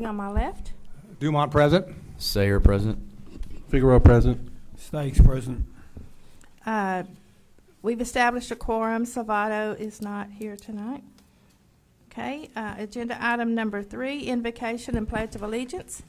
On my left. Dumont present. Sayer present. Figueroa present. Stakes present. We've established a quorum. Salvato is not here tonight. Okay, agenda item number 3, invocation and pledge of allegiance.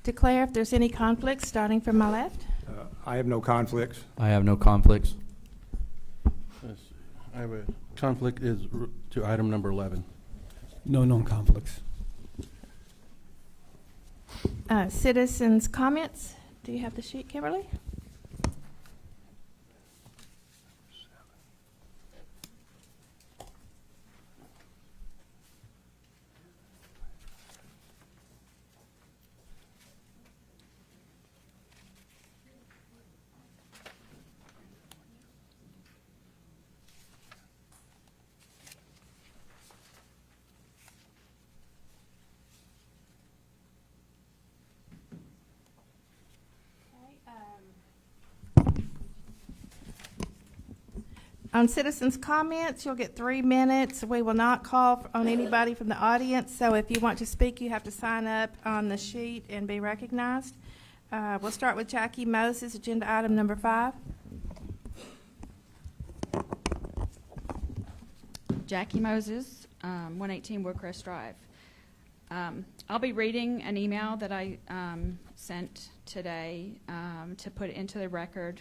Declare if there's any conflicts, starting from my left. I have no conflicts. I have no conflicts. Let's see. I have a conflict is to item number 11. No non-conflicts. Citizens' comments. Do you have the sheet, Kimberly? On citizens' comments, you'll get 3 minutes. We will not call on anybody from the audience, so if you want to speak, you have to sign up on the sheet and be recognized. We'll start with Jackie Moses, agenda item number 5. Jackie Moses, 118 Woodcrest Drive. I'll be reading an email that I sent today to put into the record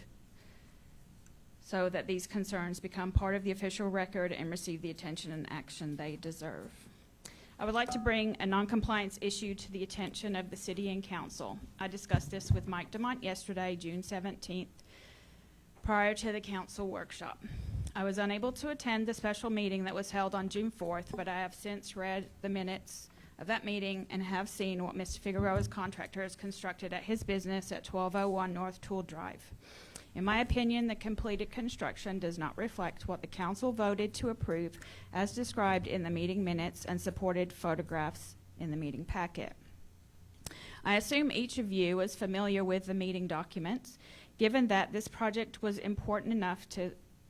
so that these concerns become part of the official record and receive the attention and action they deserve. I would like to bring a noncompliance issue to the attention of the City and Council. I discussed this with Mike DeMont yesterday, June 17th, prior to the Council workshop. I was unable to attend the special meeting that was held on June 4th, but I have since read the minutes of that meeting and have seen what Mr. Figueroa's contractor has constructed at his business at 1201 North Tool Drive. In my opinion, the completed construction does not reflect what the council voted to approve as described in the meeting minutes and supported photographs in the meeting packet. I assume each of you is familiar with the meeting documents, given that this project was important enough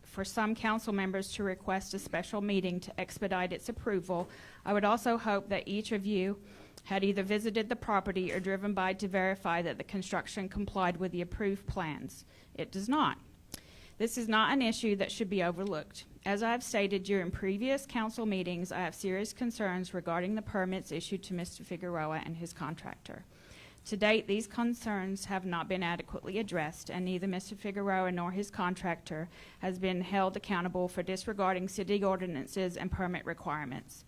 for some council members to request a special meeting to expedite its approval. I would also hope that each of you had either visited the property or driven by to verify that the construction complied with the approved plans. It does not. This is not an issue that should be overlooked. As I have stated during previous council meetings, I have serious concerns regarding the permits issued to Mr. Figueroa and his contractor. To date, these concerns have not been adequately addressed, and neither Mr. Figueroa nor his contractor has been held accountable for disregarding city ordinances and permit requirements.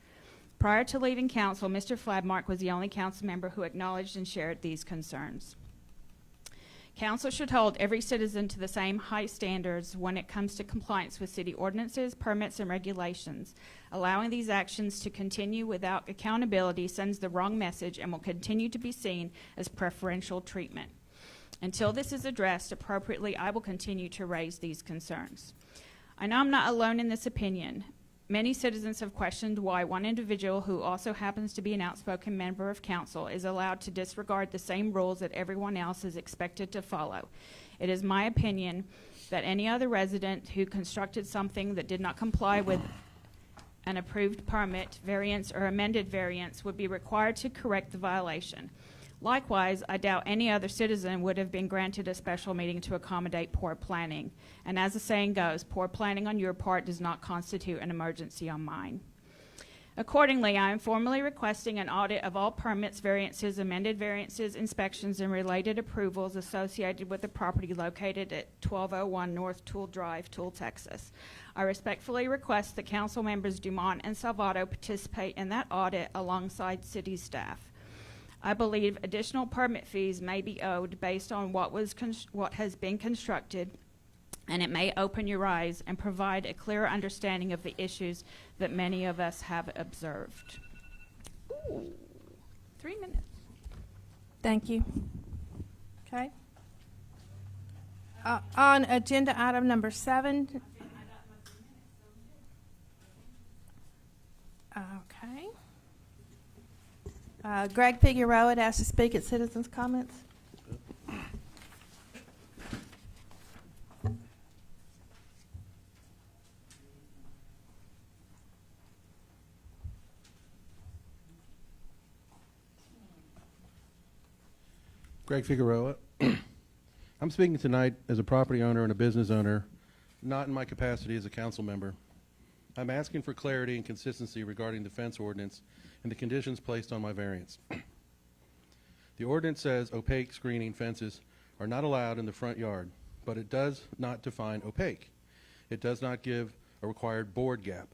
Prior to leaving council, Mr. Fladmark was the only council member who acknowledged and shared these concerns. Council should hold every citizen to the same high standards when it comes to compliance with city ordinances, permits, and regulations. Allowing these actions to continue without accountability sends the wrong message and will continue to be seen as preferential treatment. Until this is addressed appropriately, I will continue to raise these concerns. I know I'm not alone in this opinion. Many citizens have questioned why one individual who also happens to be an outspoken member of council is allowed to disregard the same rules that everyone else is expected to follow. It is my opinion that any other resident who constructed something that did not comply with an approved permit, variance, or amended variance would be required to correct the violation. Likewise, I doubt any other citizen would have been granted a special meeting to accommodate poor planning. And as the saying goes, poor planning on your part does not constitute an emergency on mine. Accordingly, I am formally requesting an audit of all permits, variances, amended variances, inspections, and related approvals associated with the property located at 1201 North Tool Drive, Tool, Texas. I respectfully request that council members Dumont and Salvato participate in that audit alongside city staff. I believe additional permit fees may be owed based on what has been constructed and it may open your eyes and provide a clearer understanding of the issues that many of us have observed. Ooh, 3 minutes. Thank you. Okay. On agenda item number 7. Okay. Greg Figueroa had asked to speak at citizens' comments. Greg Figueroa. I'm speaking tonight as a property owner and a business owner, not in my capacity as a council member. I'm asking for clarity and consistency regarding the fence ordinance and the conditions placed on my variance. The ordinance says opaque screening fences are not allowed in the front yard, but it does not define opaque. It does not give a required board gap,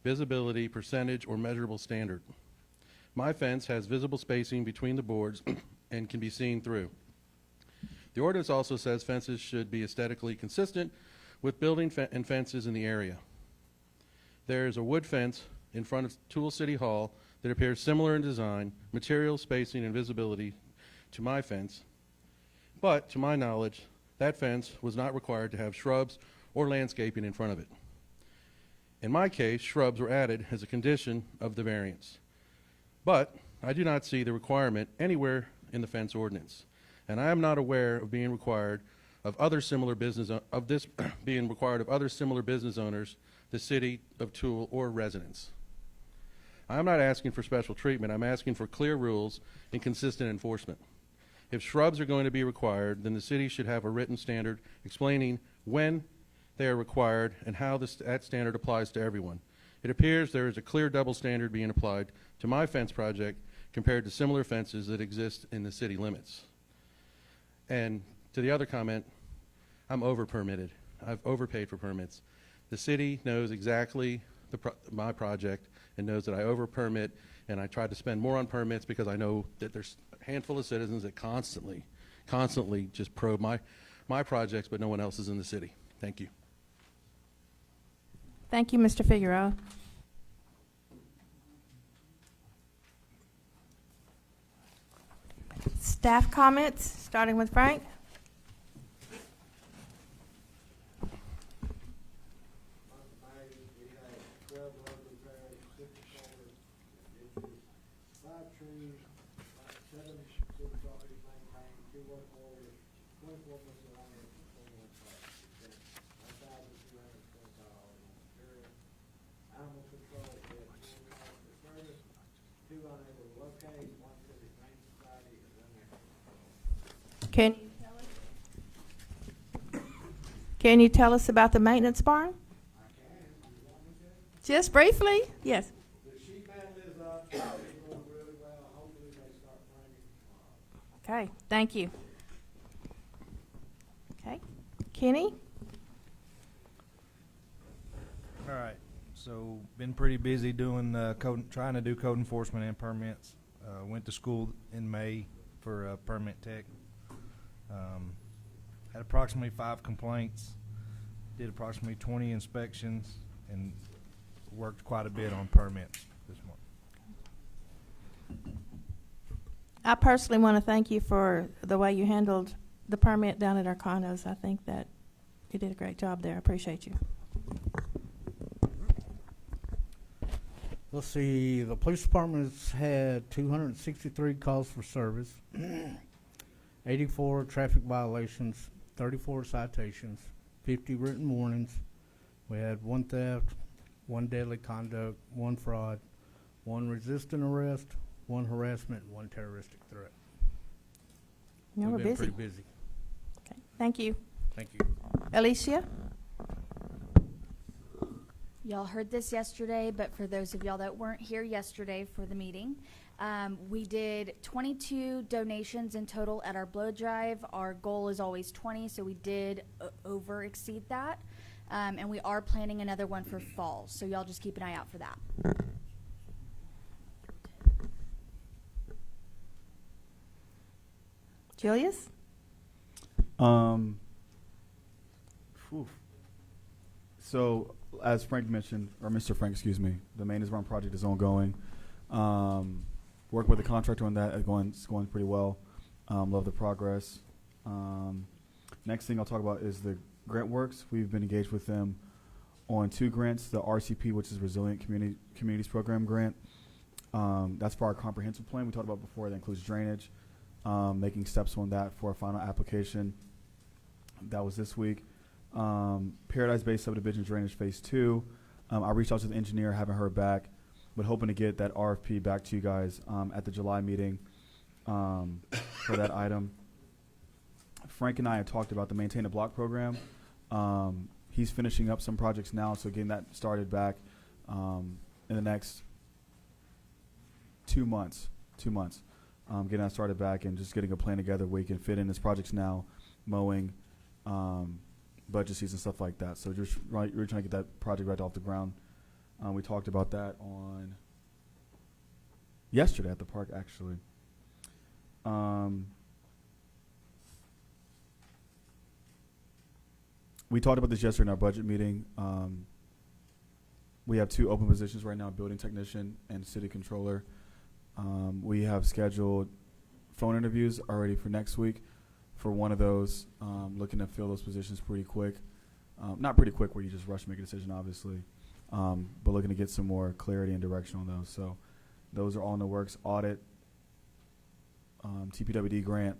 visibility, percentage, or measurable standard. My fence has visible spacing between the boards and can be seen through. The ordinance also says fences should be aesthetically consistent with building and fences in the area. There is a wood fence in front of Tool City Hall that appears similar in design, material, spacing, and visibility to my fence, but to my knowledge, that fence was not required to have shrubs or landscaping in front of it. In my case, shrubs were added as a condition of the variance, but I do not see the requirement anywhere in the fence ordinance, and I am not aware of being required of other similar business being required of other similar business owners, the city of Tool, or residents. I'm not asking for special treatment. I'm asking for clear rules and consistent enforcement. If shrubs are going to be required, then the city should have a written standard explaining when they are required and how that standard applies to everyone. It appears there is a clear double standard being applied to my fence project compared to similar fences that exist in the city limits. And to the other comment, I'm over-permitted. I've overpaid for permits. The city knows exactly my project and knows that I over-permit, and I try to spend more on permits because I know that there's a handful of citizens that constantly just probe my projects, but no one else is in the city. Thank you. Thank you, Mr. Figueroa. Staff comments, starting with Frank. Can you tell us about the maintenance barn? Just briefly? Yes. The sheet metal is up, it's going really well, hopefully they start planting tomorrow. Okay, thank you. Okay, Kenny? All right, so been pretty busy doing trying to do code enforcement and permits. Went to school in May for permit tech. Had approximately 5 complaints, did approximately 20 inspections, and worked quite a bit on permits this morning. I personally want to thank you for the way you handled the permit down at our condos. I think that you did a great job there. I appreciate you. Let's see, the police department has had 263 calls for service, 84 traffic violations, 34 citations, 50 written warnings. We had 1 theft, 1 deadly conduct, 1 fraud, 1 resisting arrest, 1 harassment, and 1 terroristic threat. You know, we're We've been busy. pretty busy. Okay, thank you. Thank you. Alicia? Y'all heard this yesterday, but for those of y'all that weren't here yesterday for the meeting, we did 22 donations in total at our blood drive. Our goal is always 20, so we did over exceed that. And we are planning another one for fall, so y'all just keep an eye out for that. Julius? So, as Frank mentioned, or Mr. Frank, excuse me, the maintenance barn project is ongoing. Work with the contractor on that. It's going pretty well. Love the progress. Next thing I'll talk about is the grant works. We've been engaged with them on 2 grants, the RCP, which is Resilient Communities Program grant. That's for our comprehensive plan we talked about before. That includes drainage, making steps on that for a final application. That was this week. Paradise Bay Subdivision Drainage Phase 2. I reached out to the engineer, haven't heard back, but hoping to get that RFP back to you guys at the July meeting for that item. Frank and I had talked about the Maintain a Block program. He's finishing up some projects now, so getting that started back in the next 2 months. Getting that started back and just getting a plan together where we can fit in his projects now, mowing, budget season, stuff like that. So just we're trying to get that project right off the ground. We talked about that on yesterday at the park, actually. We talked about this yesterday in our budget meeting. We have 2 open positions right now, building technician and city controller. We have scheduled phone interviews already for next week for one of those, looking to fill those positions pretty quick. Not pretty quick where you just rush to make a decision, obviously, but looking to get some more clarity and direction on those. So those are all in the works. Audit, TPWD grant,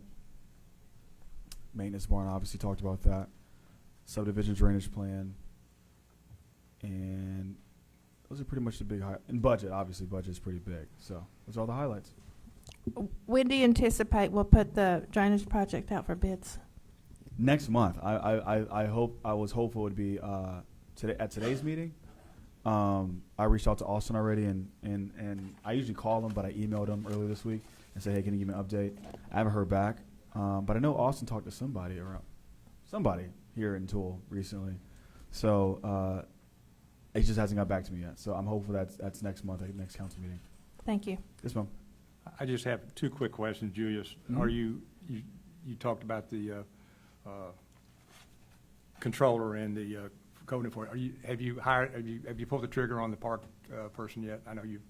maintenance barn, obviously talked about that. Subdivision drainage plan, and those are pretty much the big and budget. Obviously, budget is pretty big. So those are all the highlights. When do you anticipate we'll put the drainage project out for bids? Next month. I was hopeful it would be today at today's meeting. I reached out to Austin already, and I usually call him, but I emailed him earlier this week and said, hey, can you give me an update? I haven't heard back, but I know Austin talked to somebody here in Tool recently. So it just hasn't got back to me yet. So I'm hopeful that's next month, at the next council meeting. Thank you. Yes, ma'am. I just have 2 quick questions, Julius. Mhm. Are you talked about the controller and the code enforcement. Have you pulled the trigger on the park person yet? I know you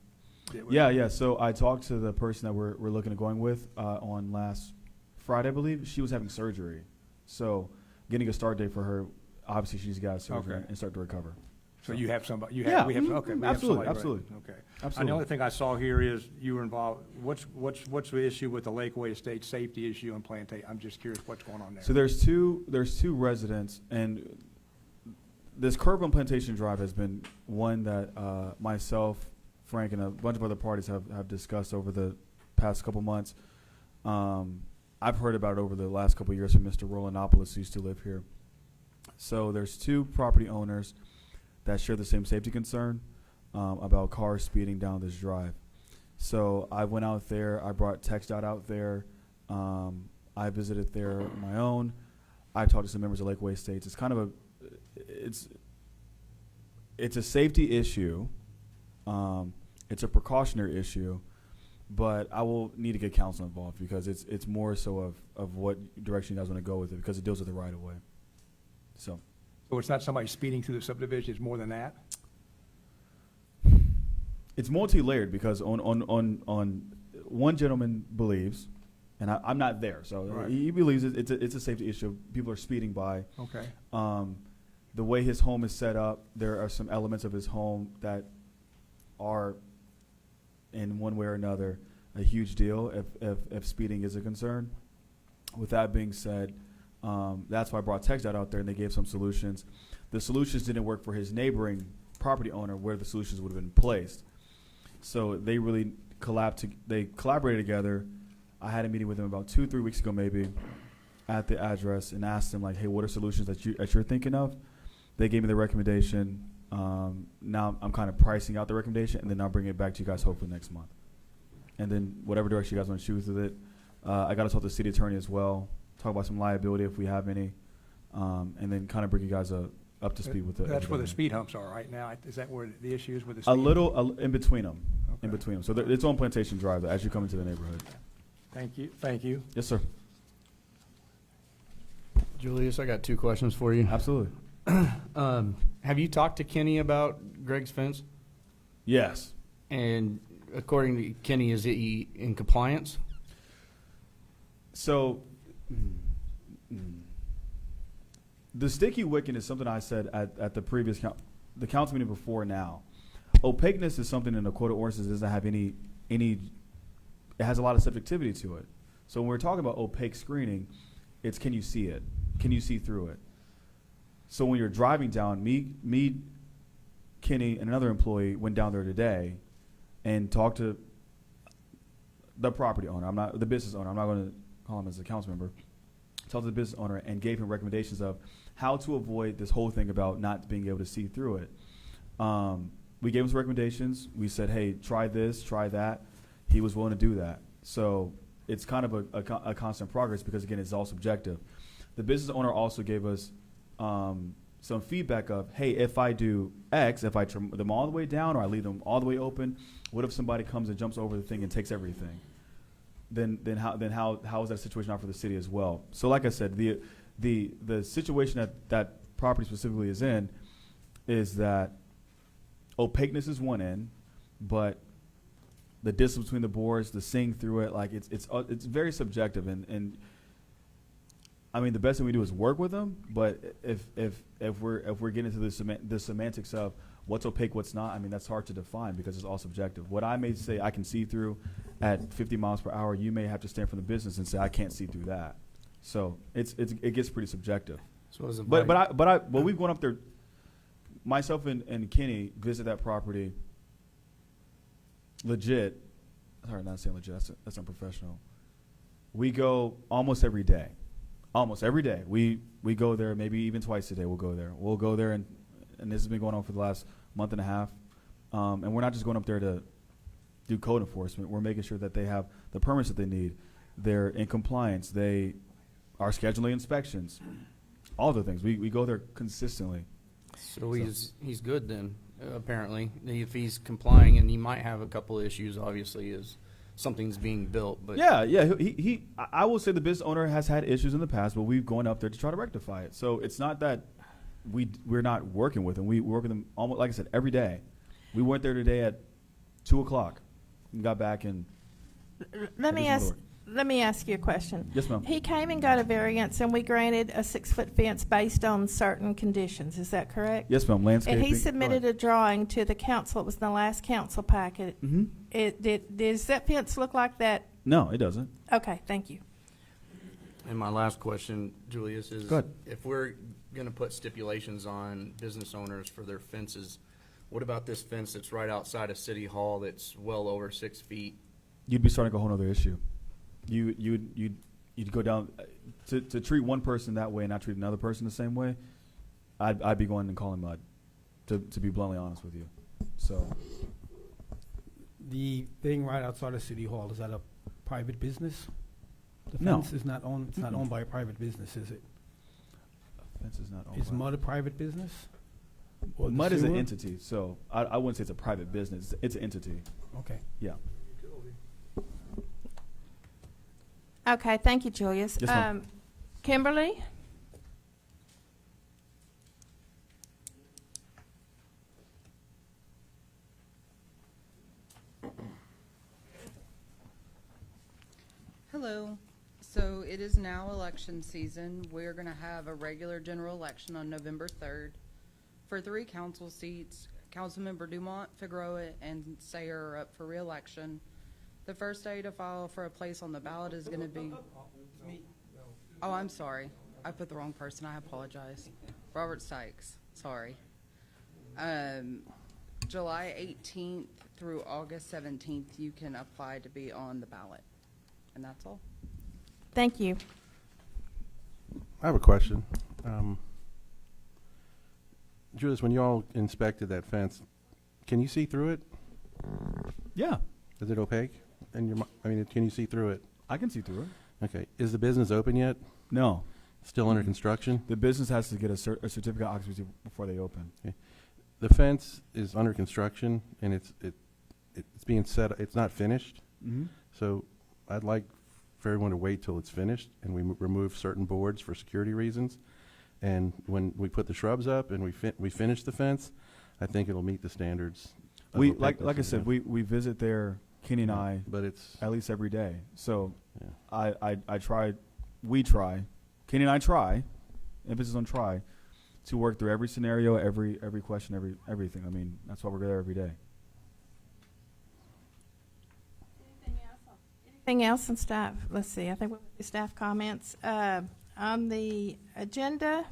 did. Yeah. So I talked to the person that we're looking at going with on last Friday, I believe. She was having surgery, so getting a start date for her. Obviously, she's got surgery Okay. and start to recover. So you have somebody. We Yeah. have okay. We have Absolutely. somebody, right. Absolutely. Okay. Absolutely. And the only thing I saw here is you were involved. What's the issue with the Lakeway Estate safety issue and plantation? I'm just curious what's going on there. So there's two residents, and this curb on Plantation Drive has been one that myself, Frank, and a bunch of other parties have discussed over the past couple months. I've heard about it over the last couple of years from Mr. Rolandopoulos, who used to live here. So there's 2 property owners that share the same safety concern about cars speeding down this drive. So I went out there. I brought TxDOT out there. I visited there on my own. I talked to some members of Lakeway Estates. It's kind of it's a safety issue. It's a precautionary issue, but I will need to get council involved because it's more so of what direction you guys want to go with it because it deals with the right of way. So it's not somebody speeding through the subdivision. It's more than that. it's multi-layered because on one gentleman believes, and I'm not there, so Right. he believes it's a safety issue. People are speeding by. Okay. The way his home is set up, there are some elements of his home that are, in one way or another, a huge deal if speeding is a concern. With that being said, that's why I brought TxDOT out there, and they gave some solutions. The solutions didn't work for his neighboring property owner where the solutions would have been placed. So they really collaborated together. I had a meeting with them about 2-3 weeks ago maybe at the address and asked them, like, hey, what are solutions that you're thinking of? They gave me the recommendation. Now I'm kind of pricing out the recommendation, and then I'll bring it back to you guys hopefully next month. And then whatever direction you guys want to choose with it. I got to talk to the city attorney as well, talk about some liability if we have any, and then kind of bring you guys up to speed with it. That's where the speed humps are right now. Is that where the issue is with the speed? A little in between them. Okay. In between them. So it's on Plantation Drive as you come into the neighborhood. Thank you. Thank you. Yes, sir. Julius, I got 2 questions for you. Absolutely. Have you talked to Kenny about Greg's fence? Yes. And according to Kenny, is he in compliance? So, the sticky wicket is something I said at the previous the council meeting before now. Opaqueness is something in the code of ordinances doesn't have any. It has a lot of subjectivity to it. So when we're talking about opaque screening, it's can you see it? Can you see through it? So when you're driving down, me, Kenny, and another employee went down there today and talked to the property owner. I'm not the business owner. I'm not going to call him as a council member. Talked to the business owner and gave him recommendations of how to avoid this whole thing about not being able to see through it. We gave him some recommendations. We said, hey, try this, try that. He was willing to do that. So it's kind of a constant progress because, again, it's all subjective. The business owner also gave us some feedback of, hey, if I do X, if I trim them all the way down or I leave them all the way open, what if somebody comes and jumps over the thing and takes everything? Then how is that situation out for the city as well? So like I said, the situation that property specifically is in is that opaqueness is one end, but the distance between the boards, the seeing through it, like it's very subjective, and I mean the best thing we do is work with them. But if we're getting into the semantics of what's opaque, what's not, I mean that's hard to define because it's all subjective. What I may say I can see through at 50 miles per hour, you may have to stand from the business and say I can't see through that. So it gets pretty subjective. So is it But we've gone up there. Myself and Kenny visit that property. Legit, sorry, not saying legit. That's unprofessional. We go almost every day. Almost every day. We go there maybe even twice a day. We'll go there. We'll go there, and this has been going on for the last month and a half. And we're not just going up there to do code enforcement. We're making sure that they have the permits that they need. They're in compliance. They are scheduling inspections. All the things. We go there consistently. So he's good then, apparently. If he's complying, and he might have a couple of issues, obviously, as something's being built. But yeah. I will say the business owner has had issues in the past, but we've gone up there to try to rectify it. So it's not that we're not working with them. We work with them almost, like I said, every day. We went there today at 2:00 and got back and. Let me ask you a question. Yes, ma'am. He came and got a variance, and we granted a 6-foot fence based on certain conditions. Is that correct? Yes, ma'am. Landscaping. And he submitted a drawing to the council. It was in the last council packet. Mm-hmm. Does that fence look like that? No, it doesn't. Okay, thank you. And my last question, Julius, is Go ahead. if we're going to put stipulations on business owners for their fences, what about this fence that's right outside of City Hall that's well over 6 feet? You'd be starting a whole other issue. You'd go down to treat one person that way and not treat another person the same way. I'd be going and calling mud, to be bluntly honest with you. So The thing right outside of City Hall, is that a private business? The No. fence is not owned, it's not owned by a private business, is it? fence is not owned. Is by- Mud a private business? Or the Mud is an sewer? entity, so I wouldn't say it's a private business. It's an entity. Okay. Yeah. Okay, thank you, Julius. Yes, ma'am. Kimberly? Hello. So it is now election season. We're going to have a regular general election on November 3rd. For 3 council seats, Councilmember Dumont, Figueroa, and Sayer are up for re-election. The first day to file for a place on the ballot is going to be... Oh, I'm sorry. I put the wrong person. I apologize. Robert Sykes. Sorry. July 18th through August 17th, you can apply to be on the ballot. And that's all. Thank you. I have a question. Julius, when you all inspected that fence, can you see through it? Yeah. Is it opaque? Can you see through it? I can see through it. Okay. Is the business open yet? No. Still under construction? The business has to get a certificate of occupancy before they open. The fence is under construction, and it's being set. It's not finished. Mm-hmm. So I'd like for everyone to wait till it's finished, and we remove certain boards for security reasons. And when we put the shrubs up and we finish the fence, I think it'll meet the standards. of We, what like Pecos I has said, done. we visit there, Kenny and I, But it's, at least every day. So yeah. I try, we try, Kenny and I try, emphasis on try, to work through every scenario, every question, everything. I mean, that's why we're there every day. Anything else on staff? Let's see, I think we'll do staff comments. On the agenda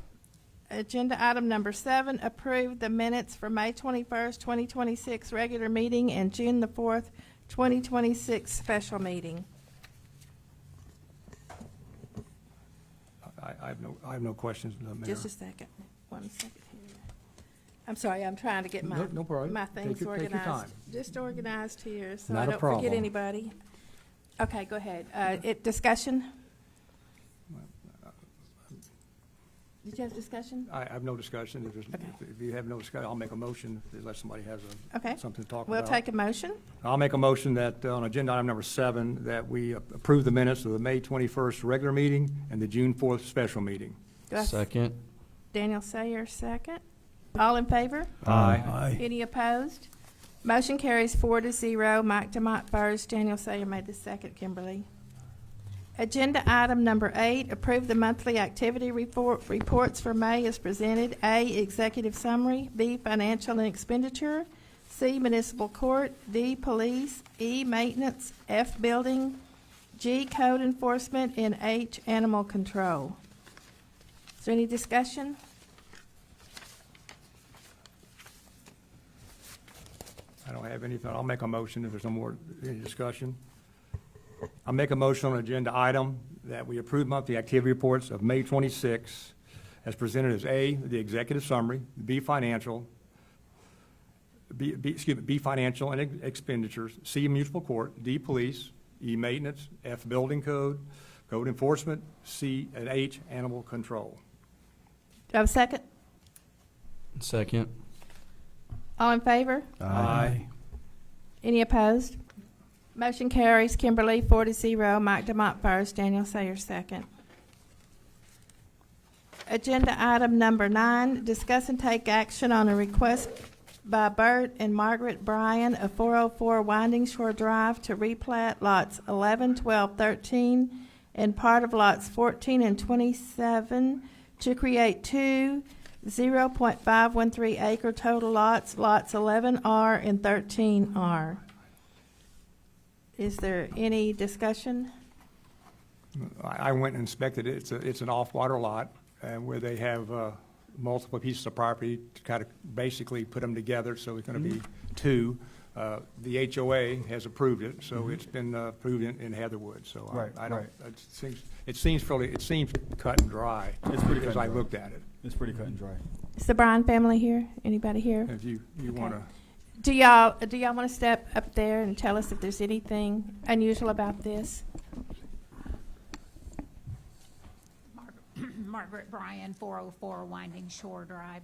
item number 7, approve the minutes for May 21st, 2026 regular meeting and June the 4th, 2026 special meeting. I have no questions, Mayor. Just a second. 1 second here. I'm sorry, I'm trying to get my, No problem. my Take things your organized. time. Just organized here, so Not I a don't problem. forget anybody. Okay, go ahead. Discussion? Did you have discussion? I have no discussion. Okay. If you have no discussion, I'll make a motion unless somebody has Okay. something to talk We'll about. take a motion. I'll make a motion that on agenda item number 7, that we approve the minutes of the May 21st regular meeting and the June 4th special meeting. Do I- Second. Daniel Sayer, second. All in favor? Aye. Any opposed? Motion carries 4-0. Mike Demott first, Daniel Sayer made the second, Kimberly. Agenda item number 8, approve the monthly activity reports for May as presented. A, executive summary. B, financial and expenditure. C, municipal court. D, police. E, maintenance. F, building. G, code enforcement. And H, animal control. Is there any discussion? I don't have anything. I'll make a motion if there's no more, any discussion. I'll make a motion on agenda item that we approve monthly activity reports of May 26 as presented as A, the executive summary, B, financial, B, financial and expenditures, C, municipal court, D, police, E, maintenance, F, building code, code enforcement, C, and H, animal control. Do I have a second? Second. All in favor? Aye. Any opposed? Motion carries. Kimberly, 4-0. Mike Demott first, Daniel Sayer second. Agenda item number 9, discuss and take action on a request by Bert and Margaret Bryan of 404 Winding Shore Drive to replat lots 11, 12, 13, and part of lots 14 and 27 to create two 0.513 acre total lots, lots 11R and 13R. Is there any discussion? I went and inspected it. It's an off-water lot where they have multiple pieces of property to kind of basically put them together, so it's going to be two. The HOA has approved it, so it's been approved in Heatherwood, so Right, I don't, right. it seems cut and dry. It's pretty cut as and I dry. looked at it. It's pretty cut and dry. Is the Bryan family here? Anybody here? If you want to, Do y'all want to step up there and tell us if there's anything unusual about this? Margaret Bryan, 404 Winding Shore Drive.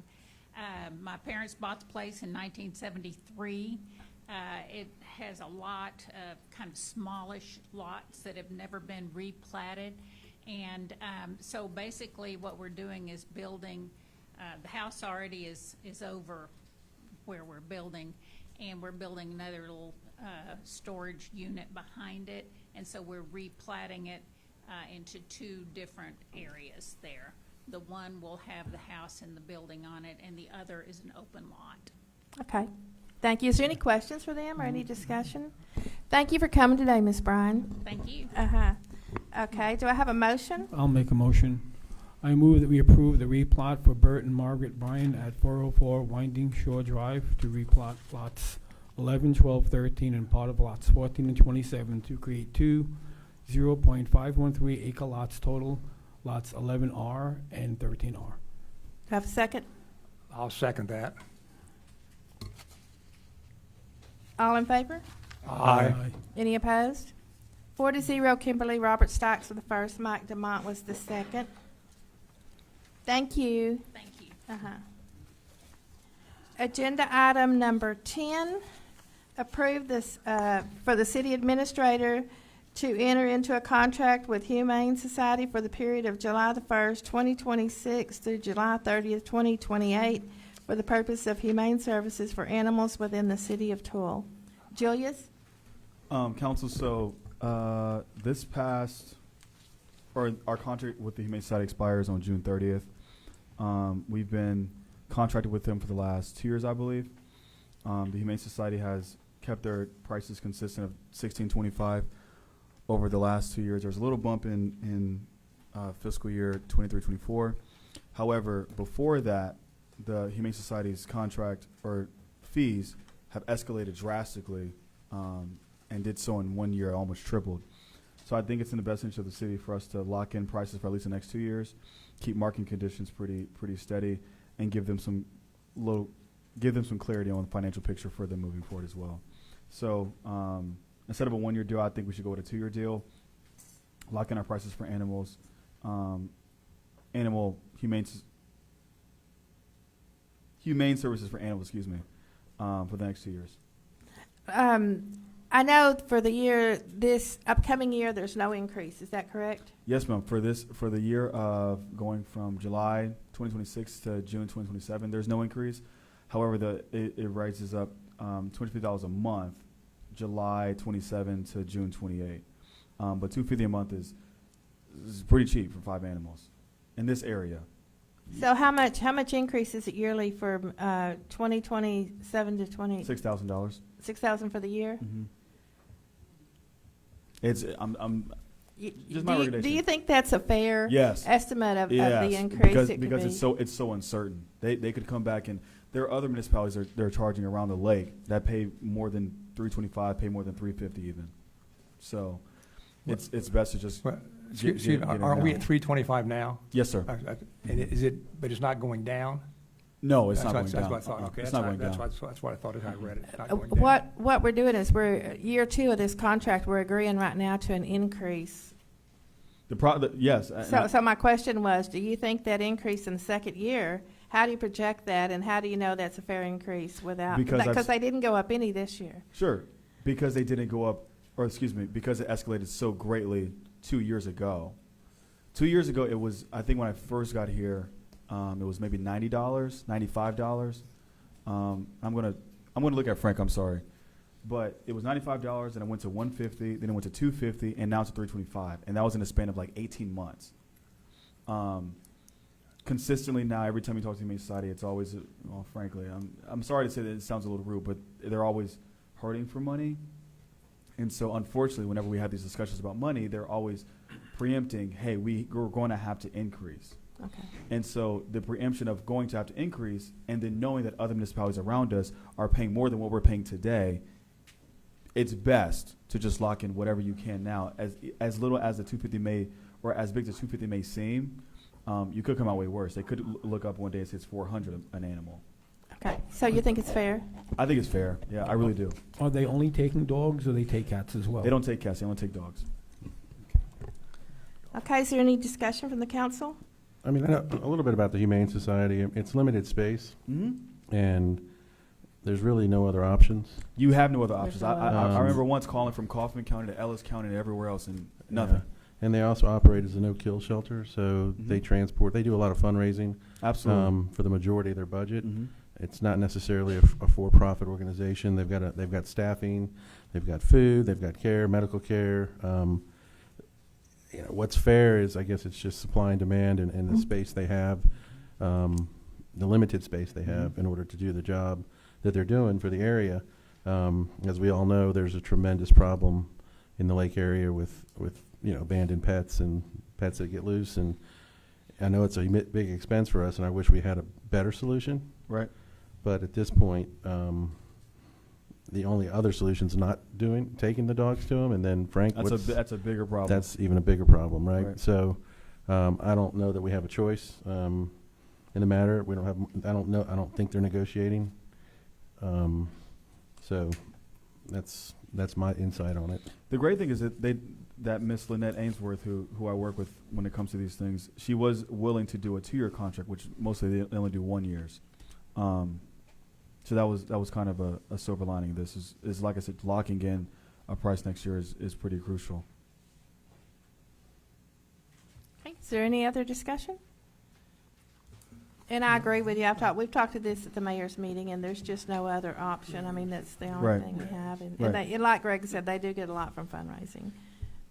My parents bought the place in 1973. It has a lot of kind of smallish lots that have never been replatted. And so basically what we're doing is building, the house already is over where we're building, and we're building another little storage unit behind it. And so we're replatting it into two different areas there. The one will have the house and the building on it, and the other is an open lot. Okay. Thank you. Is there any questions for them or any discussion? Thank you for coming today, Ms. Bryan. Thank you. Okay. Do I have a motion? I'll make a motion. I move that we approve the replat for Bert and Margaret Bryan at 404 Winding Shore Drive to replat lots 11, 12, 13, and part of lots 14 and 27 to create two 0.513 acre lots total, lots 11R and 13R. Do I have a second? I'll second that. All in favor? Aye. Any opposed? 4-0. Kimberly Robert Stocks was the first. Mike Demott was the second. Thank you. Thank you. Agenda item number 10, approve this for the city administrator to enter into a contract with Humane Society for the period of July the 1st, 2026 through July 30th, 2028, for the purpose of humane services for animals within the city of Toole. Julius? Council, so this past, or our contract with the Humane Society expires on June 30th. We've been contracted with them for the last 2 years, I believe. The Humane Society has kept their prices consistent of $16.25 over the last 2 years. There's a little bump in fiscal year 23-24. However, before that, the Humane Society's contract or fees have escalated drastically, and did so in 1 year, almost tripled. So I think it's in the best interest of the city for us to lock in prices for at least the next 2 years, keep market conditions pretty steady, and give them some clarity on the financial picture for them moving forward as well. So instead of a 1 year deal, I think we should go with a 2 year deal, lock in our prices for animals, humane services for animals, for the next 2 years. I know for this upcoming year, there's no increase. Is that correct? Yes, ma'am. For the year of going from July 2026 to June 2027, there's no increase. However, it rises up $23 a month, July 27 to June 28. But $250 a month is pretty cheap for 5 animals in this area. So how much increase is it yearly for 2027 to 20? $6,000. $6,000 for the year? Mm-hmm. It's just my Do recommendation. you think that's a fair Yes. estimate of Yes, the increase? because it's so uncertain. They could come back, and there are other municipalities they're charging around the lake that pay more than $325, pay more than $350 even. So it's best to just Well, get it Are we now. at 325 now? Yes, sir. And but it's not going down? No, it's That's not what- going down. That's what I thought, okay. It's not going down. That's what I thought as I read it. It's not going down. What we're doing is year 2 of this contract, we're agreeing right now to an increase. Yes. So my question was, do you think that increase in the second year, how do you project that, and how do you know that's a fair increase because they didn't go up any this year? Sure, because they didn't go up, because it escalated so greatly 2 years ago. 2 years ago, it was, I think when I first got here, it was maybe $90, $95. I'm gonna look at Frank. I'm sorry, but it was $95, and it went to $150, then it went to $250, and now it's $325, and that was in a span of like 18 months. Consistently now, every time you talk to Humane Society, it's always, well, frankly, I'm sorry to say that it sounds a little rude, but they're always hurting for money. And so, unfortunately, whenever we have these discussions about money, they're always preempting, hey, we're going to have to increase. Okay. And so the preemption of going to have to increase, and then knowing that other municipalities around us are paying more than what we're paying today, it's best to just lock in whatever you can now. As little as the 250 may, or as big as 250 may seem, you could come out way worse. They could look up one day and say it's $400 an animal. Okay, so you think it's fair? I think it's fair. Yeah, I really do. Are they only taking dogs, or they take cats as well? They don't take cats. They only take dogs. Okay, is there any discussion from the council? I mean, I know a little bit about the Humane Society. It's limited space, Mm-hmm. and there's really no other options. You have no other options. no other I remember once calling from Kaufman County to Ellis County and everywhere else, and nothing. Yeah. And they also operate as a no-kill shelter, so Mhm. they do a lot of fundraising Absolutely. for the majority of their budget. Mhm. It's not necessarily a for-profit organization. They've got staffing, they've got food, they've got care, medical care. What's fair is, I guess, it's just supply and demand and the space they have, the limited space they have in order to do the job that they're doing for the area. As we all know, there's a tremendous problem in the lake area with abandoned pets and pets that get loose. And I know it's a big expense for us, and I wish we had a better solution. Right. But at this point, the only other solution is not taking the dogs to them. And then, Frank, That's a bigger problem. that's even a bigger problem, right? Right. So I don't know that we have a choice in the matter. We don't have. I don't think they're negotiating. So that's my insight on it. The great thing is that Miss Lynette Ainsworth, who I work with when it comes to these things, she was willing to do a 2-year contract, which mostly they only do 1 years. So that was kind of a silver lining. This is like I said, locking in a price next year is pretty crucial. Is there any other discussion? And I agree with you. We've talked to this at the mayor's meeting, and there's just no other option. I mean, that's the only Right. thing we have. And Right. and like Greg said, they do get a lot from fundraising.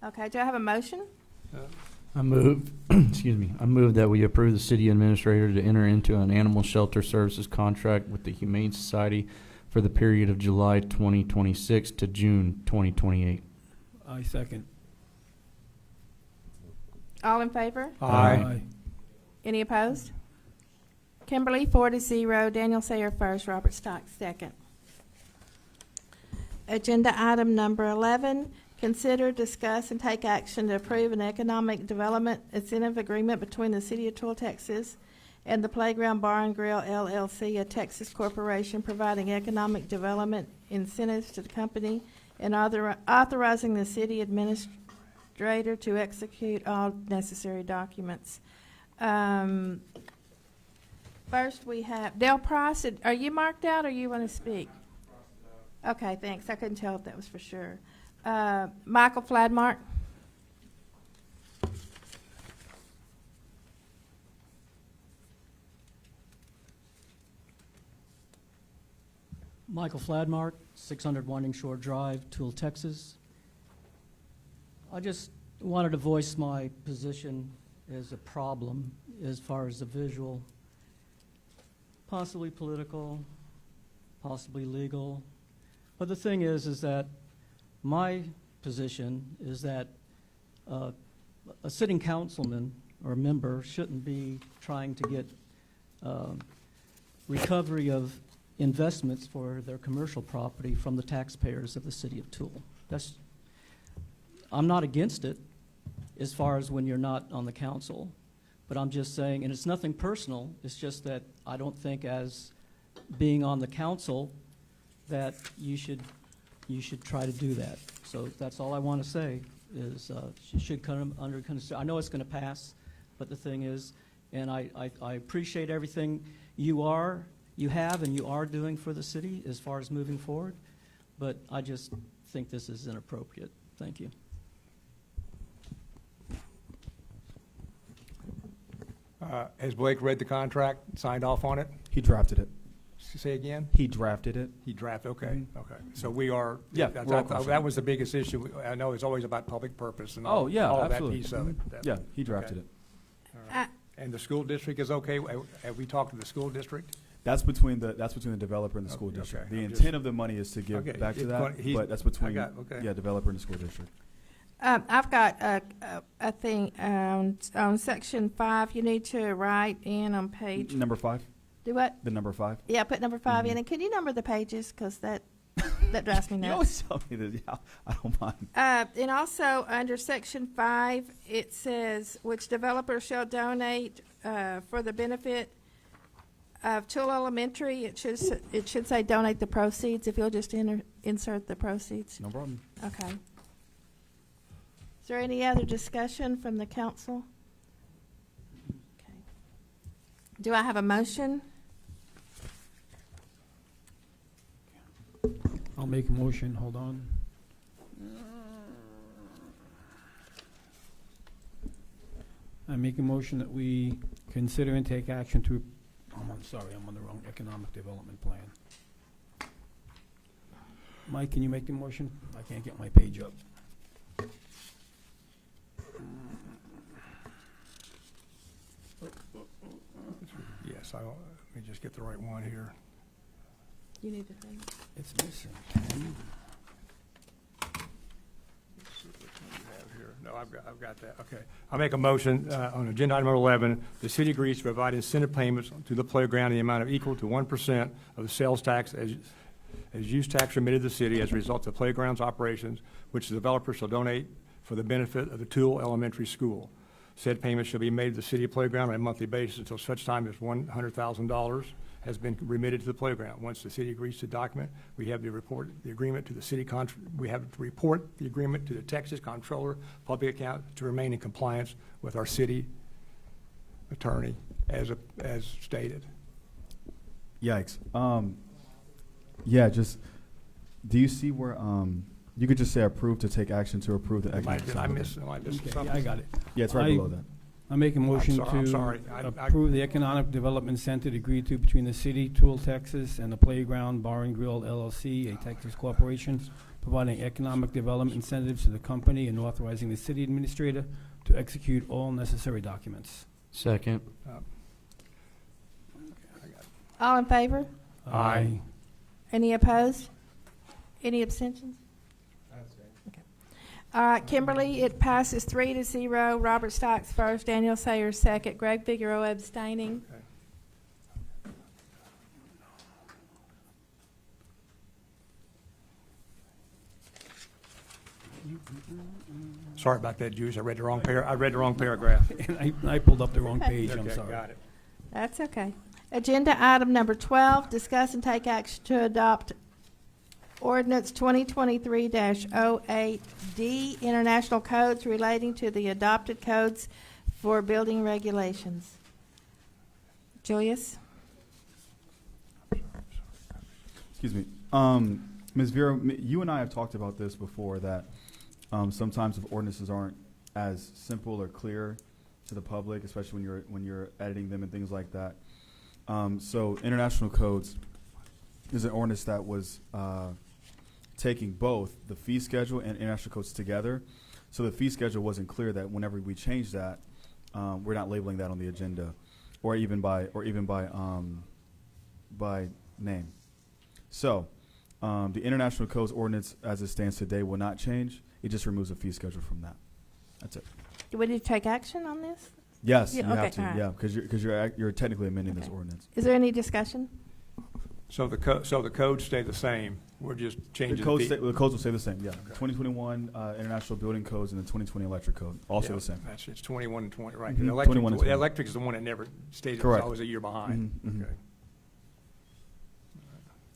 Okay, do I have a motion? I move, excuse me, I move that we approve the city administrator to enter into an animal shelter services contract with the Humane Society for the period of July 2026 to June 2028. I second. All in favor? Aye. Any opposed? Kimberly, 4-0. Daniel Sayer first, Robert Stock second. Agenda item number 11, consider, discuss, and take action to approve an economic development incentive agreement between the City of Tool, Texas and the Playground Bar and Grill LLC, a Texas corporation providing economic development incentives to the company and authorizing the city administrator to execute all necessary documents. First, we have Dale Price. Are you marked out, or you want to speak? Okay, thanks. I couldn't tell if that was for sure. Michael Fladmark. Michael Fladmark, 600 Winding Shore Drive, Tool, Texas. I just wanted to voice my position as a problem as far as the visual, possibly political, possibly legal. But the thing is that my position is that a sitting councilman or a member shouldn't be trying to get recovery of investments for their commercial property from the taxpayers of the city of Tool. I'm not against it as far as when you're not on the council, but I'm just saying, and it's nothing personal, it's just that I don't think as being on the council that you should try to do that. So that's all I want to say is you should come under consideration. I know it's going to pass, but the thing is, and I appreciate everything you have and you are doing for the city as far as moving forward, but I just think this is inappropriate. Thank you. Has Blake read the contract, signed off on it? He drafted it. Say again? He drafted it. He drafted, okay, okay. So we are, Yeah, that's- we're all that confident. was the biggest issue. I know it's always about public purpose and Oh, all yeah, all of that absolutely. piece of it. That- Yeah, he drafted okay. it. And the school district is okay? Have we talked to the school district? That's between the developer and the school Okay, district. okay, The I'm intent just- of the money is to give Okay, back to it's that, going- he's- but that's between I got- okay. developer and the school district. I've got a thing on section 5. You need to write in on page. Number 5. Do what? The number 5. Yeah, put number 5 in, Mhm. and can you number the pages, because that drives me You nuts. always tell me this. Yeah, I don't mind. And also, under section 5, it says, which developer shall donate for the benefit of Tool Elementary. It should say donate the proceeds, if you'll just insert the proceeds. No problem. Okay. Is there any other discussion from the council? Okay. Do I have a motion? I'll make a motion, hold on. I make a motion that we consider and take action to, I'm on the wrong economic development plan. Mike, can you make the motion? I can't get my page up. Yes, let me just get the right one here. You need the thing. It's missing. No, I've got that, okay. I'll make a motion on agenda item number 11. The city agrees to provide incentive payments to the playground in the amount of equal to 1% of the sales tax as use tax remitted to the city as a result of the playground's operations, which the developer shall donate for the benefit of the Tool Elementary School. Said payment shall be made to the city playground on a monthly basis until such time as $100,000 has been remitted to the playground. Once the city agrees to the document, we have to report the agreement to the city we have to report the agreement to the Texas Comptroller Public Account to remain in compliance with our city attorney as stated. Yikes. Yeah, just, do you see where, you could just say approve to take action to approve the economic. Did I miss something? Okay, I got it. Yeah, it's right below that. I make a motion I'm to sorry. approve the Economic Development Incentive agreed to between the city, Tool, Texas, and the Playground Bar and Grill LLC, a Texas corporation, providing economic development incentives to the company and authorizing the city administrator to execute all necessary documents. Second. All in favor? Aye. Any opposed? Any abstentions? Okay. All right, Kimberly, it passes 3-0. Robert Stocks first, Daniel Sayers second, Greg Figueroa abstaining. Sorry about that, Juice. I read the wrong paragraph. And I pulled up the wrong Okay. page, I'm Okay, sorry. got it. That's okay. Agenda item number 12, discuss and take action to adopt ordinance 2023-08D, international codes relating to the adopted codes for building regulations. Julius? Excuse me. Ms. Vera, you and I have talked about this before, that sometimes if ordinances aren't as simple or clear to the public, especially when you're editing them and things like that. So international codes is an ordinance that was taking both the fee schedule and international codes together. So the fee schedule wasn't clear that whenever we change that, we're not labeling that on the agenda, or even by name. So the international codes ordinance as it stands today will not change. It just removes a fee schedule from that. That's it. Do we need to take action on this? Yes, Yeah, you okay, have to. all right. Yeah, because you're technically amending this Okay. ordinance. Is there any discussion? So the codes stay the same. We're just changing The the codes, fee. the codes will stay the same. Yeah, 2021 international building codes and the 2020 electric code also Yeah, the same. It's 21 and 20, right. Mhm. The electric, 21 and 20. electric is the one that never stayed, it was Correct. always a year behind. Mhm, mhm. Okay.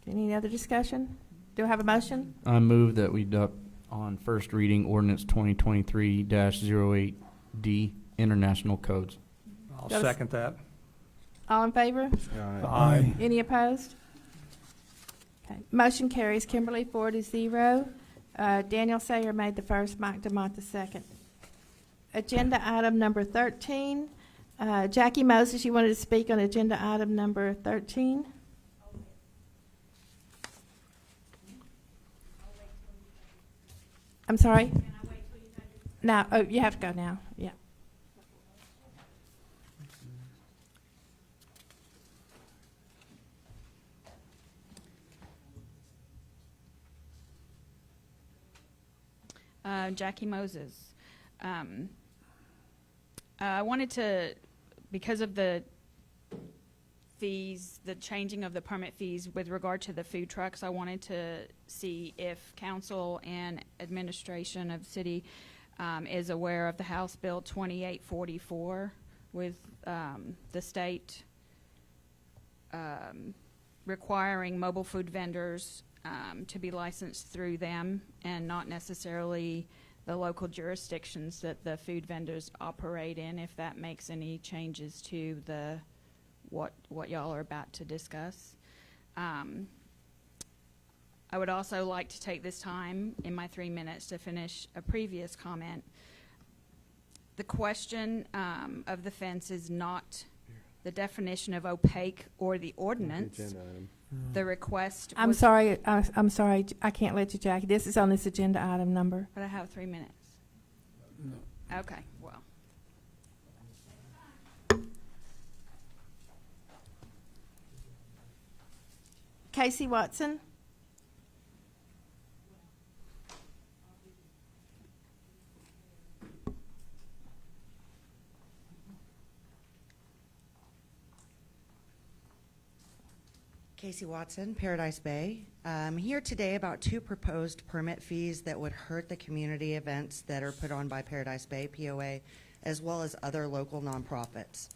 Any other discussion? Do I have a motion? I move that we adopt on first reading ordinance 2023-08D, international codes. I'll Does- second that. All in favor? Aye. Any opposed? Okay, motion carries. Kimberly 4-0. Daniel Sayer made the first, Mike DeMott the second. Agenda item number 13. Jackie Moses, you wanted to speak on agenda item number 13? I'm sorry? No, oh, you have to go now, yeah. Jackie Moses. I wanted to, because of the fees, the changing of the permit fees with regard to the food trucks, I wanted to see if council and administration of city is aware of the House Bill 2844 with the state requiring mobile food vendors to be licensed through them and not necessarily the local jurisdictions that the food vendors operate in, if that makes any changes to the what y'all are about to discuss. I would also like to take this time in my 3 minutes to finish a previous comment. The question of the fence is not the definition of opaque or the ordinance. The request I'm was- sorry, I'm sorry, I can't let you, Jackie. This is on this agenda item number. But I have 3 minutes. Okay, well. Casey Watson? Casey Watson, Paradise Bay. I'm here today about two proposed permit fees that would hurt the community events that are put on by Paradise Bay POA, as well as other local nonprofits.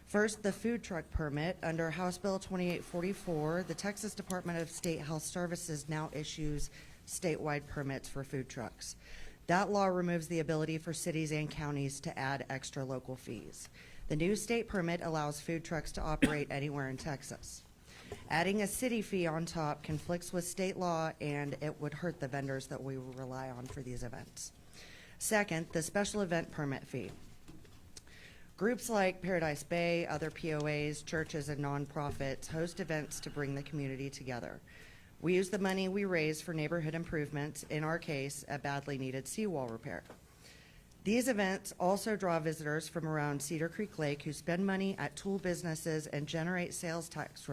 First, the food truck permit. Under House Bill 2844, the Texas Department of State Health Services now issues statewide permits for food trucks. That law removes the ability for cities and counties to add extra local fees. The new state permit allows food trucks to operate anywhere in Texas. Adding a city fee on top conflicts with state law, and it would hurt the vendors that we rely on for these events. Second, the special event permit fee. Groups like Paradise Bay, other POAs, churches, and nonprofits host events to bring the community together. We use the money we raise for neighborhood improvements, in our case, a badly needed seawall repair. These events also draw visitors from around Cedar Creek Lake who spend money at tool businesses and generate sales tax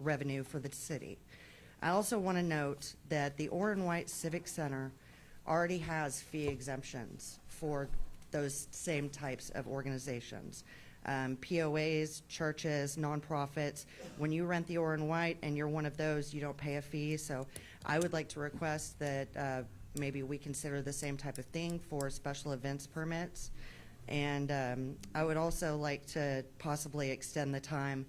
revenue for the city. I also want to note that the Orr and White Civic Center already has fee exemptions for those same types of organizations. POAs, churches, nonprofits. When you rent the Orr and White and you're one of those, you don't pay a fee. So I would like to request that maybe we consider the same type of thing for special events permits. And I would also like to possibly extend the time,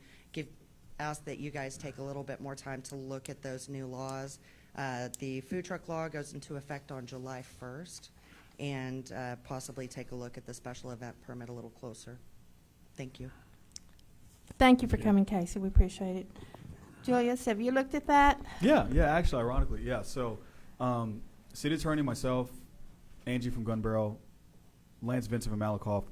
ask that you guys take a little bit more time to look at those new laws. The food truck law goes into effect on July 1st, and possibly take a look at the special event permit a little closer. Thank you. Thank you for coming, Casey. We appreciate it. Julius, have you looked at that? Yeah, actually, ironically, yeah. So, city attorney, myself, Angie from Gun Barrel, Lance Vincent from Malakoff,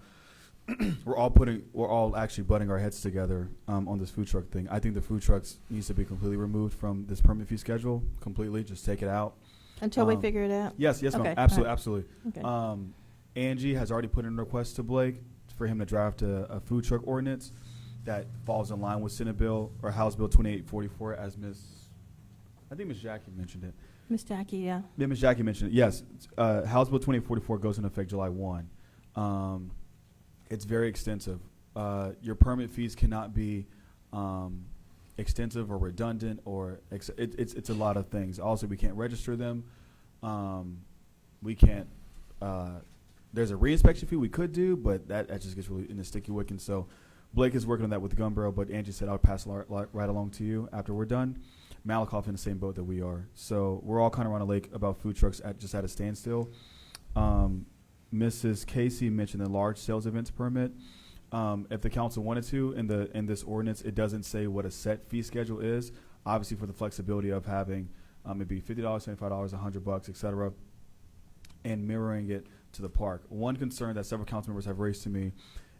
we're all actually butting our heads together on this food truck thing. I think the food trucks needs to be completely removed from this permit fee schedule, completely, just take it out. Until we figure it out? Yes, Okay, ma'am, absolutely, all right. absolutely. Okay. Angie has already put in a request to Blake for him to draft a food truck ordinance that falls in line with Senate Bill or House Bill 2844, as I think Ms. Jackie mentioned it. Ms. Jackie, yeah. Yeah, Ms. Jackie mentioned it. Yes, House Bill 2844 goes into effect July 1. It's very extensive. Your permit fees cannot be extensive or redundant, or it's a lot of things. Also, we can't register them. We can't. There's a reinspection fee we could do, but that just gets really in the sticky wicket. So Blake is working on that with the Gun Barrel, but Angie said I'll pass it right along to you after we're done. Malakoff in the same boat that we are. So we're all kind of around a lake about food trucks just at a standstill. Mrs. Casey mentioned the large sales events permit. If the council wanted to, in this ordinance, it doesn't say what a set fee schedule is. Obviously, for the flexibility of having it'd be $50, $75, $100, et cetera, and mirroring it to the park. One concern that several council members have raised to me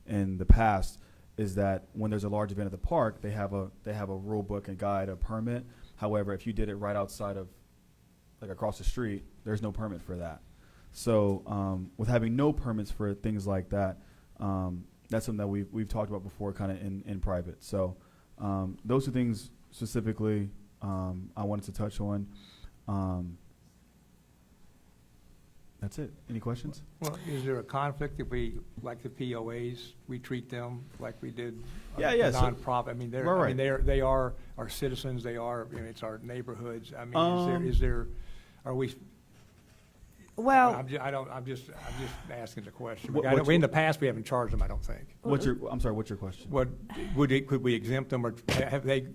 in the past is that when there's a large event at the park, they have a rule book and guide, a permit. However, if you did it right outside of, like across the street, there's no permit for that. So with having no permits for things like that, that's something that we've talked about before, kind of in private. So those two things specifically I wanted to touch on. That's it. Any questions? Well, is there a conflict if we, like the POAs, we treat them like we did Yeah. So, nonprofit? I mean, they are our citizens. They are, it's our neighborhoods. I mean, is there, are we? Well, I'm just asking the question. What- In the past, we haven't charged them, I don't think. I'm sorry, what's your question? Could we exempt them, or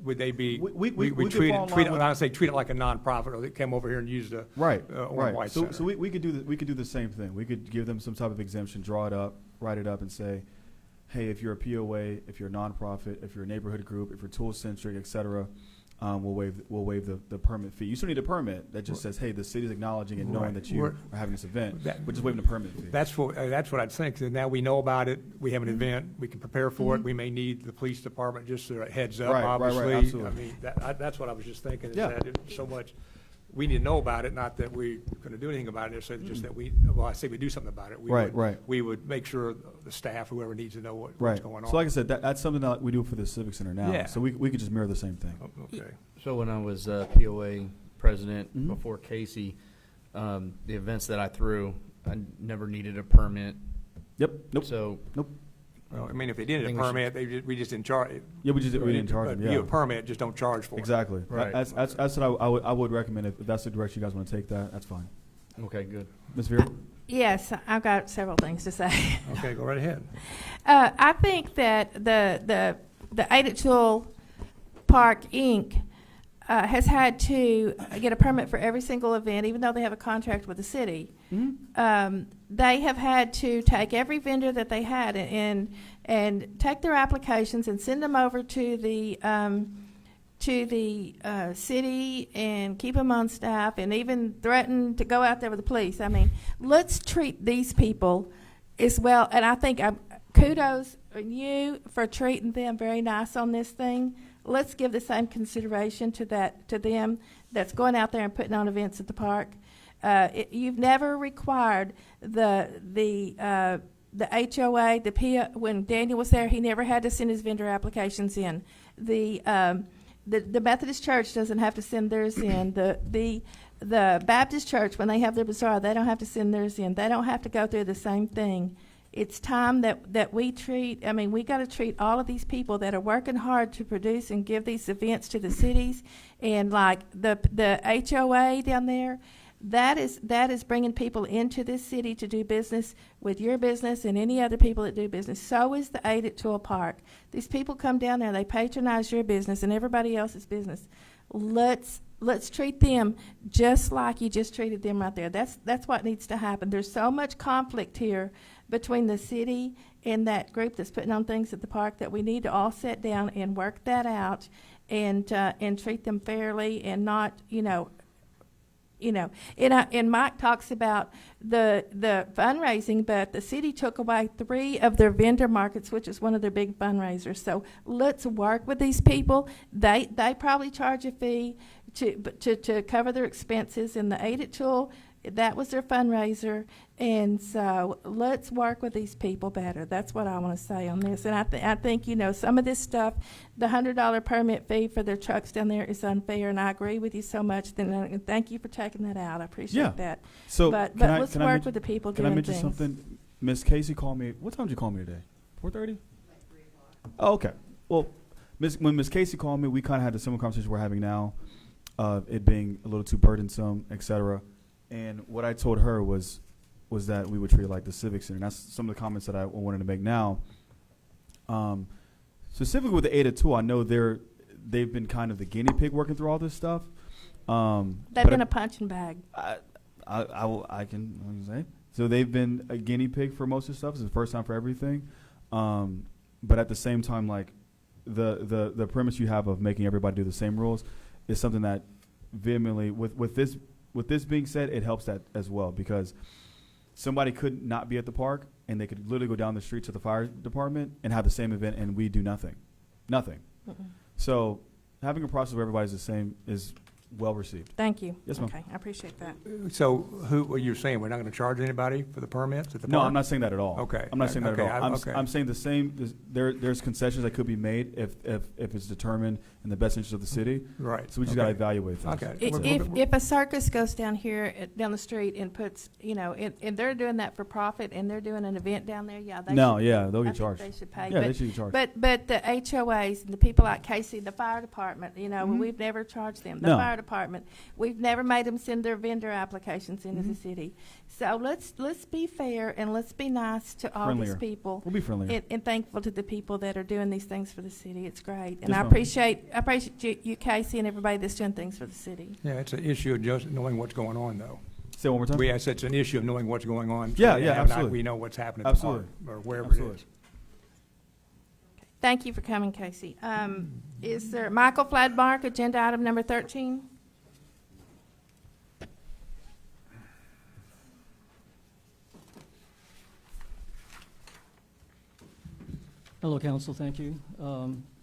would they be? We could treat fall in it, treat line it, with- I would say treat it like a nonprofit, or they came over here and used the Right. White So Center. we could do the same thing. We could give them some type of exemption, draw it up, write it up, and say, hey, if you're a POA, if you're a nonprofit, if you're a neighborhood group, if you're tool centric, et cetera, we'll waive the permit fee. You still need a permit that just says, hey, the city's acknowledging and knowing that you are having this event. We're just waiving the permit fee. That's what I'd think. So now we know about it. We have an event. We can prepare for it. We may need the police department just a heads up. Right, obviously, absolutely. I mean that's what I was just thinking. Is Yeah. that it's so much we need to know about it. Not that we're going to do anything about it. Necessarily, just that I say we do something about it. We would make sure the staff, whoever needs to know what's going on. So like I said, that's something that we do for the Civic Center now. Yeah. So we could just mirror the same thing. Okay. So when I was POA president Mhm. before Casey, the events that I threw, I never needed a permit. Yep. Nope. So Nope. Well, I mean, if they did a think we permit, we just didn't charge. Yeah, we didn't charge them. You Yeah. a permit, just don't charge for it. Exactly. Right. That's what I would recommend. If that's the direction you guys want to take that, that's fine. Okay, good. Ms. Vera? yes, I've got several things to say. Okay, go right ahead. I think that the Ada Tool Park Inc. Has had to get a permit for every single event, even though they have a contract with the city. They have had to take every vendor that they had and take their applications and send them over to the city and keep them on staff, and even threaten to go out there with the police. I mean, let's treat these people as well. And I think kudos on you for treating them very nice on this thing. Let's give the same consideration to them that's going out there and putting on events at the park. You've never required the HOA, the PO, when Daniel was there, he never had to send his vendor applications in. The Methodist Church doesn't have to send theirs in. The Baptist Church, when they have their bazaar, they don't have to send theirs in. They don't have to go through the same thing. It's time that we treat, we got to treat all of these people that are working hard to produce and give these events to the cities. And like the HOA down there, that is bringing people into this city to do business with your business and any other people that do business. So is the Aid at Toole Park. These people come down there, they patronize your business and everybody else's business. Let's treat them just like you just treated them right there. That's what needs to happen. There's so much conflict here between the city and that group that's putting on things at the park that we need to all sit down and work that out and treat them fairly and not, and Mike talks about the fundraising, but the city took away 3 of their vendor markets, which is one of their big fundraisers. So let's work with these people. They probably charge a fee to cover their expenses, and the Aid at Toole, that was their fundraiser. And so let's work with these people better. That's what I want to say on this. And I think, some of this stuff, the $100 permit fee for their trucks down there is unfair, and I agree with you so much. Then thank you for taking that out. I appreciate that. So but can let's I work mention- with the people Can doing I mention things. something? Miss Casey called me. What time did you call me today? 4:30? Oh, okay. Well, when Miss Casey called me, we kind of had the similar conversation we're having now, it being a little too burdensome, et cetera. And what I told her was that we would treat it like the Civic Center. And that's some of the comments that I wanted to make now. Specifically with the Aid at Toole, I know they've been kind of the guinea pig working through all this stuff. They've been a punching bag. I can say. So they've been a guinea pig for most of the stuff. It's the first time for everything. But at the same time, like the premise you have of making everybody do the same rules is something that vehemently, with this being said, it helps that as well, because somebody could not be at the park and they could literally go down the street to the fire department and have the same event, and we do nothing. So having a process where everybody's the same is well received. Thank you. Yes, ma'am. Okay, I appreciate that. So what you're saying, we're not going to charge anybody for the permits at the park? No, I'm not saying that at all. Okay. I'm not saying that Okay, at all. okay. I'm saying the same. There's concessions that could be made if it's determined in the best interest of the city. Right. So we just got to Okay. evaluate things. Okay. If a circus goes down here, down the street and puts, and they're doing that for profit and they're doing an event down there, yeah, they No, should, yeah, they'll I get think charged. they should pay. Yeah, they should get charged. But the HOAs and the people like Casey, the fire department, we've never charged them. The No. fire department, we've never made them send their vendor applications in as a city. So let's be fair and let's be nice to all Friendlier. these people. We'll be friendlier. And thankful to the people that are doing these things for the city. It's great. And Yes, I ma'am. appreciate you, Casey, and everybody that's doing things for the city. Yeah, it's an issue of just knowing what's going on, though. Say it one more time. Yes, it's an issue of knowing what's going on. Yeah, so yeah, that absolutely. we know what's happening at the park Absolutely. or wherever Absolutely. it is. Thank you for coming, Casey. Is there Michael Fladmark, agenda item number 13? Hello, council, thank you.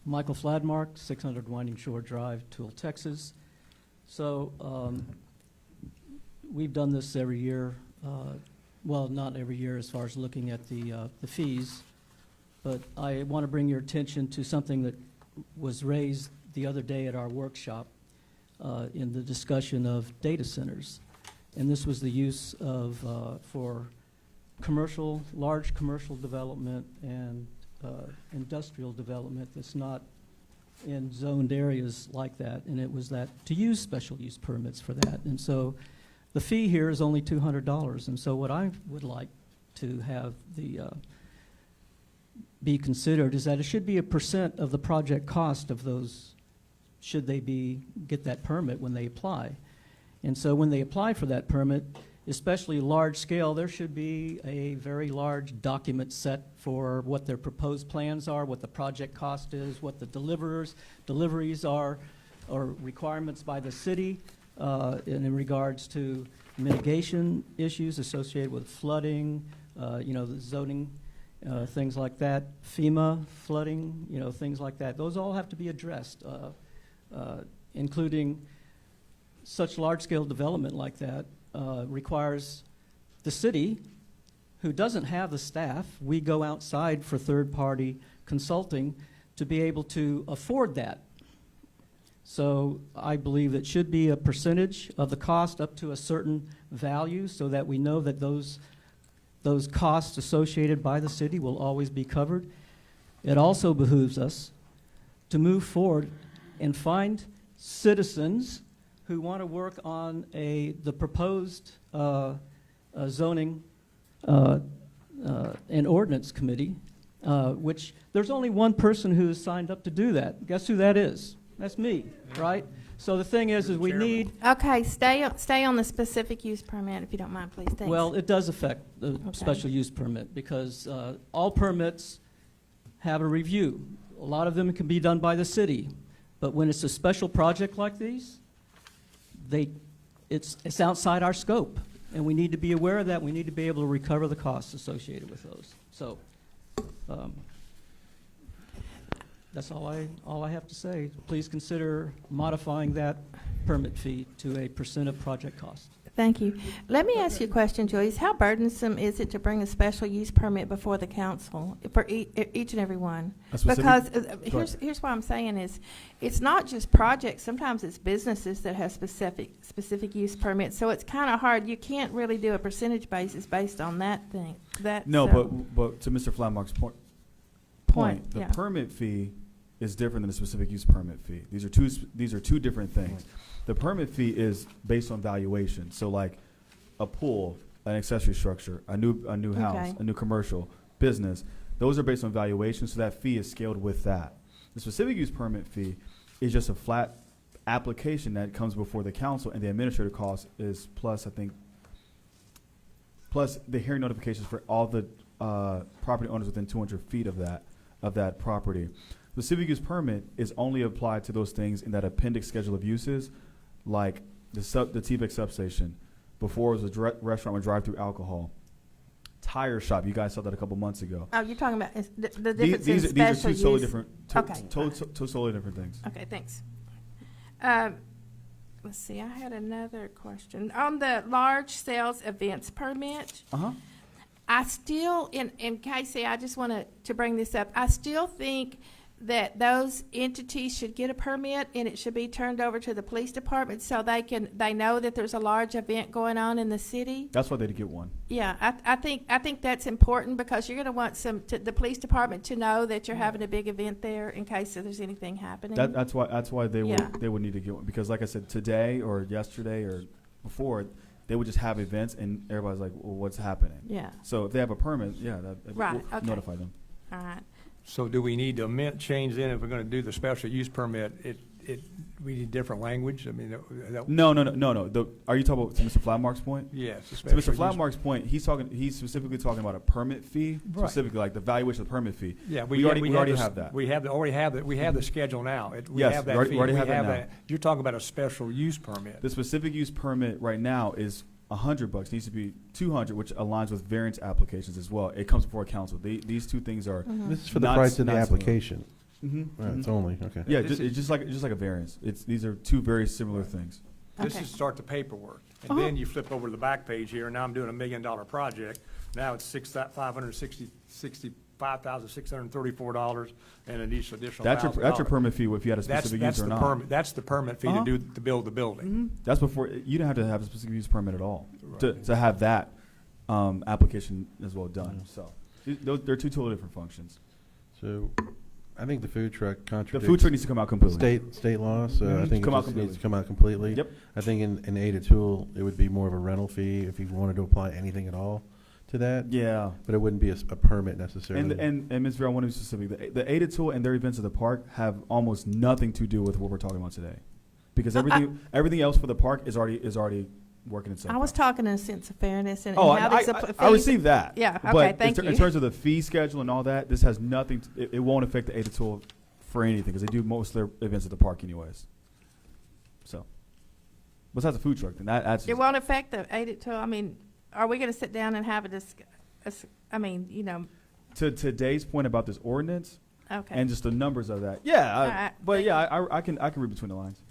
Michael Fladmark, 600 Winding Shore Drive, Toole, Texas. So we've done this every year. Well, not every year as far as looking at the fees, but I want to bring your attention to something that was raised the other day at our workshop in the discussion of data centers. And this was the use of, for large commercial development and industrial development that's not in zoned areas like that, and it was that to use special use permits for that. And so the fee here is only $200, and so what I would like to have be considered is that it should be a % of the project cost of those, should they get that permit when they apply. And so when they apply for that permit, especially large scale, there should be a very large document set for what their proposed plans are, what the project cost is, what the deliveries are, or requirements by the city in regards to mitigation issues associated with flooding, the zoning things like that, FEMA, flooding, things like that. Those all have to be addressed, including such large-scale development like that requires the city, who doesn't have the staff, we go outside for third-party consulting to be able to afford that. So I believe it should be a percentage of the cost up to a certain value so that we know that those costs associated by the city will always be covered. It also behooves us to move forward and find citizens who want to work on the proposed zoning and ordinance committee, which there's only one person who has signed up to do that. Guess who that is? That's me, right? So the thing is we need. Okay, stay on the specific use permit if you don't mind, please. Thanks. Well, it does affect the special use permit because all permits have a review. A lot of them can be done by the city, but when it's a special project like these, it's outside our scope, and we need to be aware of that. We need to be able to recover the costs associated with those. So that's all I have to say. Please consider modifying that permit fee to a % of project cost. Thank you. Let me ask you a question, Joyce. How burdensome is it to bring a special use permit before the council for each and every one? Because here's what I'm saying is, it's not just projects. Sometimes it's businesses that have specific use permits. So it's kind of hard. You can't really do a percentage basis based on that thing. No, but to Mr. Flatmark's point, the permit fee is different than the specific use permit fee. These are two different things. The permit fee is based on valuation. So like a pool, an accessory structure, a new house, a new commercial business, those are based on valuation, so that fee is scaled with that. The specific use permit fee is just a flat application that comes before the council, and the administrative cost is plus the hearing notifications for all the property owners within 200 feet of that property. The specific use permit is only applied to those things in that appendix schedule of uses, like the TVEC substation. Before it was a restaurant with drive-through alcohol. Tire shop, you guys saw that a couple months ago. Oh, you're talking about the difference in special These are two solely use? different, two solely different things. Okay, thanks. Let's see, I had another question. On the large sales events permit, I still, in Casey, I just want to bring this up. I still think that those entities should get a permit, and it should be turned over to the police department so they know that there's a large event going on in the city. That's why they'd get one. Yeah, I think that's important because you're going to want the police department to know that you're having a big event there in case there's anything happening. That's why they would need to get one, because like I said, today or yesterday or before, they would just have events and everybody's like, well, what's happening? Yeah. So if they have a permit, Right, we'll notify them. All right. So do we need to change then if we're going to do the special use permit? We need different language? I mean, No. Are you talking about, to Mr. Flatmark's point? Yes. To Mr. Flatmark's point, he's specifically talking about a permit fee, specifically like the valuation of the permit fee. Yeah, we already have that. We have the schedule now. We Yes, have we that already fee. have that now. You're talking about a special use permit. The specific use permit right now is $100. Needs to be $200, which aligns with variance applications as well. It comes before council. These two things are. This is for the price of the application. It's only okay. Yeah, it's just like a variance. These are two very similar things. This is start the paperwork, and then you flip over to the back page here. And now I'm doing $1 million project. Now it's $565,634 and an additional $1,000. That's your permit fee if you had a specific use or not. That's the permit fee to build the building. That's before you don't have to have a specific use permit at all to have that application as well done. So they're two totally different functions. So I think the food truck contradicts. The food truck needs to come out completely. State law, so I think it just needs to come out completely. Yep. I think in Ada Tool, it would be more of a rental fee if you wanted to apply anything at all to that. Yeah. But it wouldn't be a permit necessarily. And Ms. Vera, I want to be specific. The Ada Tool and their events at the park have almost nothing to do with what we're talking about today. Because everything else for the park is already working itself. I was talking in a sense of fairness and I received that. Yeah, okay, but thank you. In terms of the fee schedule and all that, this has nothing. It won't affect the Ada Tool for anything because they do most of their events at the park anyways. So, besides the food truck, then that's. It won't affect the 8 to. I mean, are we going to sit down and have to today's point about this ordinance Okay. and just the numbers of that. Yeah, All right. but yeah, I can read between the lines.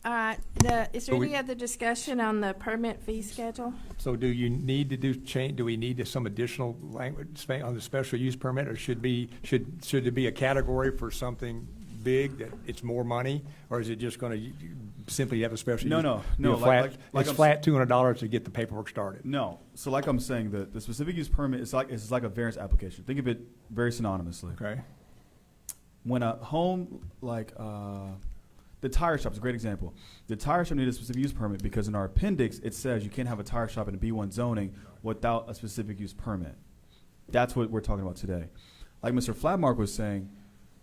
All right. Is there So we- any other discussion on the permit fee schedule? So do you need to do we need some additional language on the special use permit, or should there be a category for something big that it's more money, or is it just going to simply have a special No, use? no, be no, a flat, like it's I'm flat $200 to get the paperwork started. No. So like I'm saying, the specific use permit is like a variance application. Think of it very synonymously. Okay. When a home like the tire shop is a great example. The tire shop needed a specific use permit because in our appendix it says you can't have a tire shop in a B1 zoning without a specific use permit. That's what we're talking about today. Like Mr. Flatmark was saying,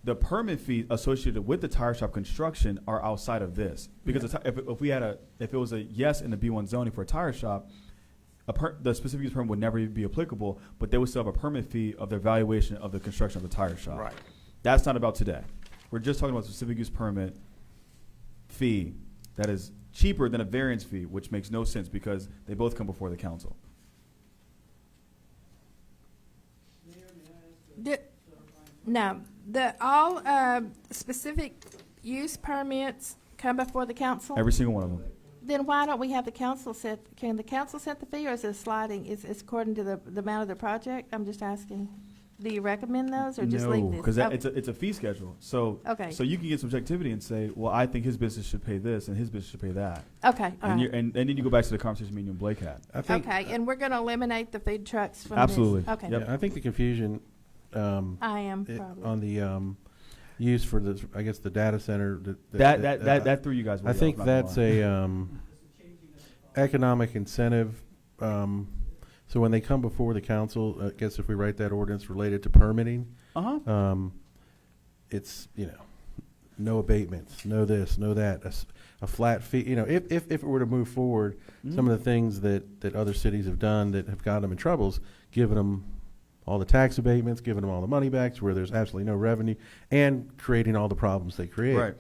the permit fees associated with the tire shop construction are outside of this because if it was a yes in the B1 zoning for a tire shop, the specific use permit would never be applicable, but they would still have a permit fee of the evaluation of the construction of the tire shop. Right. That's not about today. We're just talking about specific use permit fee that is cheaper than a variance fee, which makes no sense because they both come before the council. No, all specific use permits come before the council? Every single one of them. Then why don't we have the council can the council set the fee, or is it sliding, is according to the amount of the project? I'm just asking. Do you recommend those, or just leave No, this? because Okay. it's a fee schedule. So Okay. so you can get subjectivity and say, well, I think his business should pay this and his business should pay that. Okay, all And, right. and then you go back to the conversation me and Blake had. I think, Okay, and we're going to eliminate the food trucks from Absolutely. this? Okay. Yep. yeah, I think the confusion I am, probably. on the use for the, I guess, the data center. That threw you guys. I way think off, not gonna that's lie. a economic incentive. So when they come before the council, I guess if we write that ordinance related to permitting, it's, no abatements, no this, no that, a flat fee. If it were to move forward, some of the things that other cities have done that have gotten them in troubles, giving them all the tax abatements, giving them all the money back to where there's absolutely no revenue, and creating all the problems they create. Right.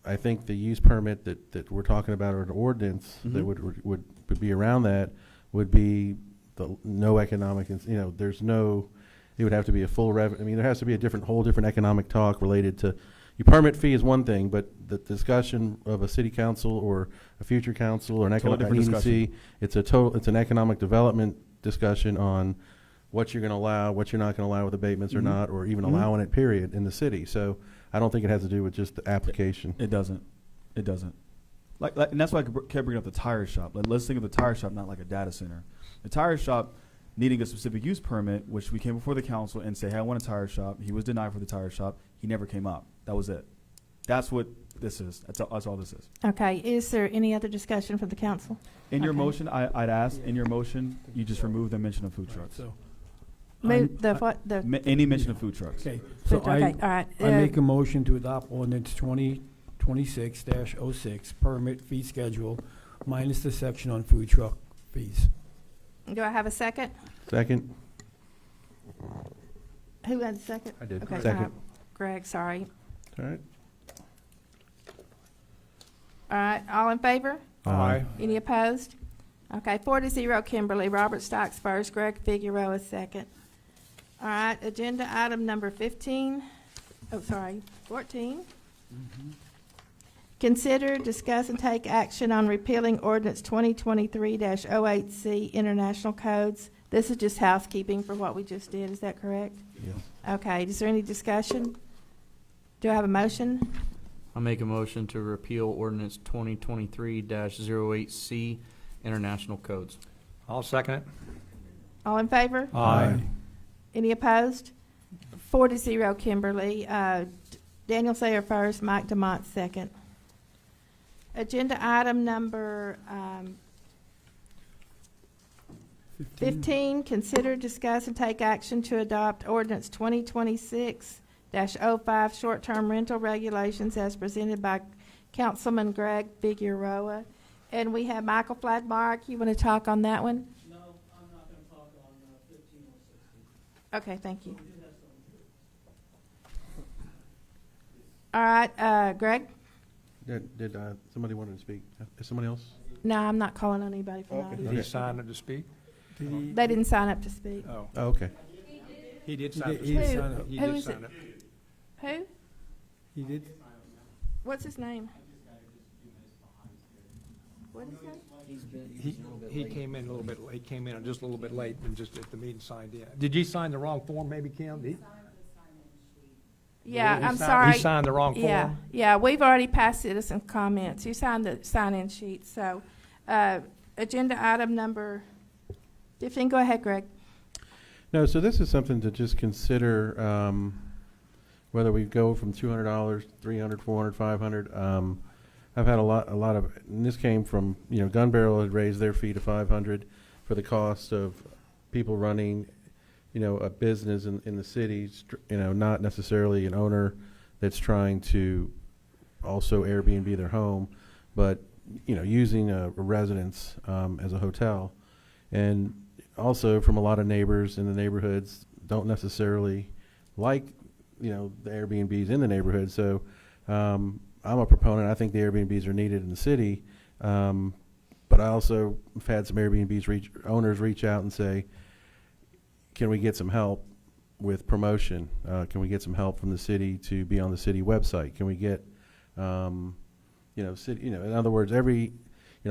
I think the use permit that we're talking about, or an ordinance that would be around that, would be the no economic, there's no, it would have to be a full revenue. I mean, there has to be a whole different economic talk related to, your permit fee is one thing, but the discussion of a city council or a future council or an Totally economic different EDC, it's an economic development discussion on what you're going to allow, what you're not going to allow with abatements or not, or even allowing it, period, in the city. So I don't think it has to do with just the application. It doesn't. It doesn't. Like and that's why I kept bringing up the tire shop. Let's think of the tire shop not like a data center. The tire shop needing a specific use permit, which we came before the council and say, hey, I want a tire shop. He was denied for the tire shop. He never came up. That was it. That's what this is. That's all this is. Okay, is there any other discussion from the council? In your Okay. motion, I'd ask, in your motion, you just remove the mention of food trucks. So, Move the, what, the, Any mention of food trucks. okay, Food- so okay, all right. I make a motion to adopt ordinance 2026-06 permit fee schedule minus the section on food truck fees. Do I have a second? Second? Who had the second? I did. Okay, Second. Greg, sorry. All right. All right, all in favor? Aye. Any opposed? Okay, 4-0 Kimberly. Robert Stocks first, Greg Figueroa second. All right, agenda item number 14. Consider, discuss, and take action on repealing ordinance 2023-08C International Codes. This is just housekeeping for what we just did, is that correct? Yes. Okay, is there any discussion? Do I have a motion? I make a motion to repeal ordinance 2023-08C International Codes. I'll second it. All in favor? Aye. Any opposed? 4-0 Kimberly. Daniel Sayer first, Mike Demont second. Agenda item number 15, consider, discuss, and take action to adopt ordinance 2026-05 short-term rental regulations as presented by Councilman Greg Figueroa. And we have Michael Fladmark. You want to talk on that one? No, I'm not gonna talk on 15 or 16. Okay, thank you. All right, Greg? Did somebody wanted to speak? Is somebody else? No, I'm not calling on anybody from the Okay. Did audience. he sign it to speak? They didn't sign up to speak. Oh, Oh, okay. he did He sign did- up. he did Who? sign up. He Who did is it? sign up. Who? He did? What's his name? What is that? He came in a little bit, he came in just a little bit late and just at the meeting signed in. Did you sign the wrong form maybe, Kim? Yeah, He I'm signed- sorry. he signed the wrong Yeah, form? yeah, we've already passed citizen comments. You signed the sign-in sheet, so, agenda item number 15, go ahead, Greg. No, so this is something to just consider, whether we go from $200, $300, $400, $500. I've had a lot of, and this came from, Gun Barrel had raised their fee to $500 for the cost of people running, a business in the city, not necessarily an owner that's trying to also Airbnb their home, but, using a residence as a hotel. And also from a lot of neighbors in the neighborhoods don't necessarily like, the Airbnbs in the neighborhood. So I'm a proponent. I think the Airbnbs are needed in the city. But I also have had some Airbnbs owners reach out and say, can we get some help with promotion? Can we get some help from the city to be on the city website? Can we get, city, in other words, I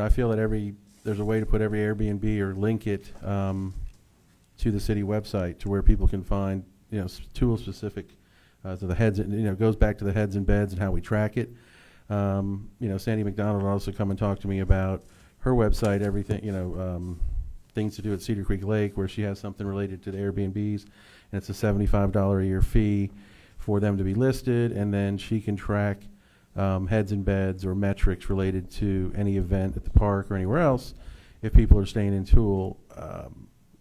feel that there's a way to put every Airbnb or link it to the city website to where people can find, tool specific to the heads, it goes back to the heads and beds and how we track it. Sandy McDonald also come and talk to me about her website, everything, things to do at Cedar Creek Lake, where she has something related to the Airbnbs, and it's a $75 a year fee for them to be listed, and then she can track heads and beds or metrics related to any event at the park or anywhere else if people are staying in Tool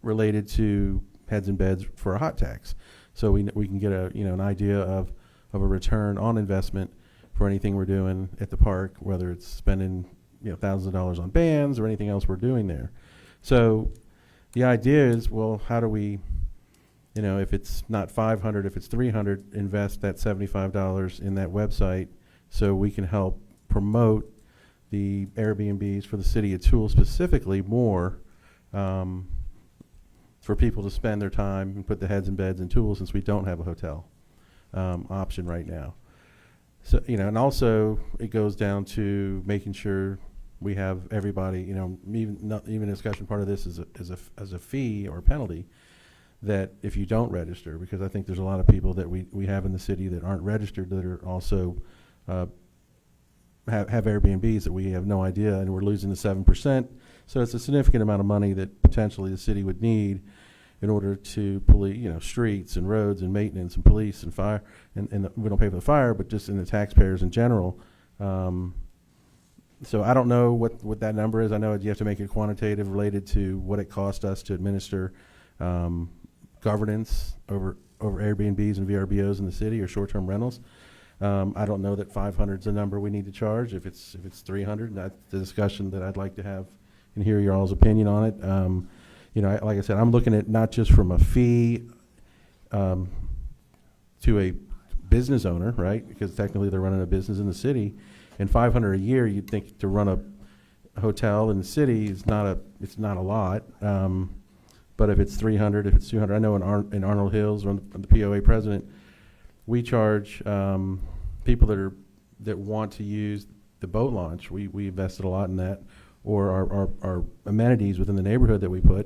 related to heads and beds for a hot tax. So we can get an idea of a return on investment for anything we're doing at the park, whether it's spending thousands of dollars on bands or anything else we're doing there. So the idea is, well, how do we, if it's not $500, if it's $300, invest that $75 in that website so we can help promote the Airbnbs for the city of Tool specifically more, for people to spend their time and put the heads and beds in Tool, since we don't have a hotel option right now. So, and also it goes down to making sure we have everybody, even a discussion part of this is as a fee or a penalty, that if you don't register, because I think there's a lot of people that we have in the city that aren't registered that are also have Airbnbs that we have no idea, and we're losing the 7%. So it's a significant amount of money that potentially the city would need in order to police, streets and roads and maintenance and police and fire. And we don't pay for the fire, but just in the taxpayers in general. So I don't know what that number is. I know you have to make it quantitative related to what it cost us to administer governance over Airbnbs and VRBOs in the city or short-term rentals. I don't know that 500 is the number we need to charge. If it's 300, that's the discussion that I'd like to have and hear your all's opinion on it. Like I said, I'm looking at not just from a fee to a business owner, right? Because technically they're running a business in the city, and $500 a year, you'd think to run a hotel in the city is it's not a lot. But if it's 300, if it's 200, I know in Arnold Hills, I'm the POA president, we charge people that want to use the boat launch. We invested a lot in that, or our amenities within the neighborhood that we put.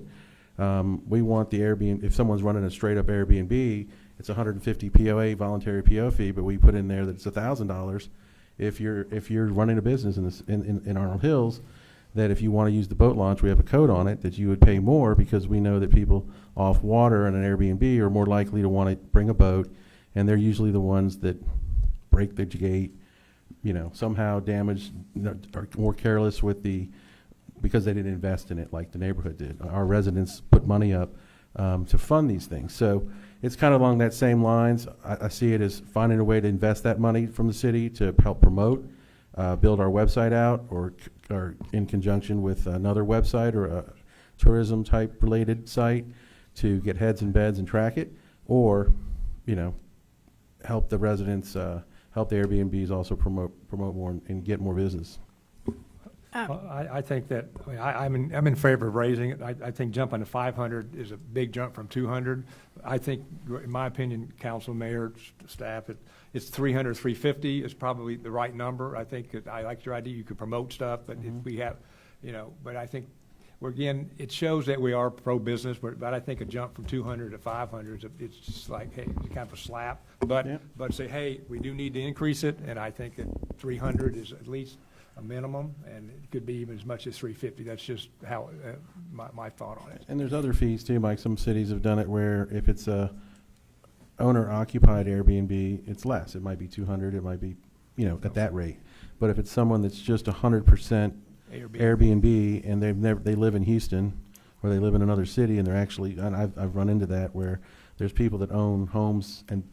We want the Airbnb. If someone's running a straight up Airbnb, it's $150 POA voluntary PO fee, but we put in there that it's $1,000 if you're running a business in Arnold Hills. That if you want to use the boat launch, we have a code on it that you would pay more, because we know that people off water in an Airbnb are more likely to want to bring a boat, and they're usually the ones that break the gate, somehow damage, are more careless because they didn't invest in it like the neighborhood did. Our residents put money up to fund these things. So it's kind of along that same lines. I see it as finding a way to invest that money from the city to help promote, build our website out, or in conjunction with another website or a tourism type related site to get heads and beds and track it, or, help the residents, help the Airbnbs also promote more and get more business. Well, I think that, I'm in favor of raising it. I think jumping to 500 is a big jump from 200. I think, in my opinion, council, mayor, staff, it's 300, 350 is probably the right number. I think, I like your idea, you could promote stuff, but if we have, but I think, again, it shows that we are pro-business, but I think a jump from 200 to 500, it's just like, hey, it's kind of a slap. But say, hey, we do need to increase it, and I think that 300 is at least a minimum, and it could be even as much as 350. That's just how, my thought on it. And there's other fees too, Mike. Some cities have done it where if it's a owner-occupied Airbnb, it's less. It might be 200, it might be, at that rate. But if it's someone that's just 100% Airbnb and they live in Houston or they live in another city and they're actually, and I've run into that where there's people that own homes and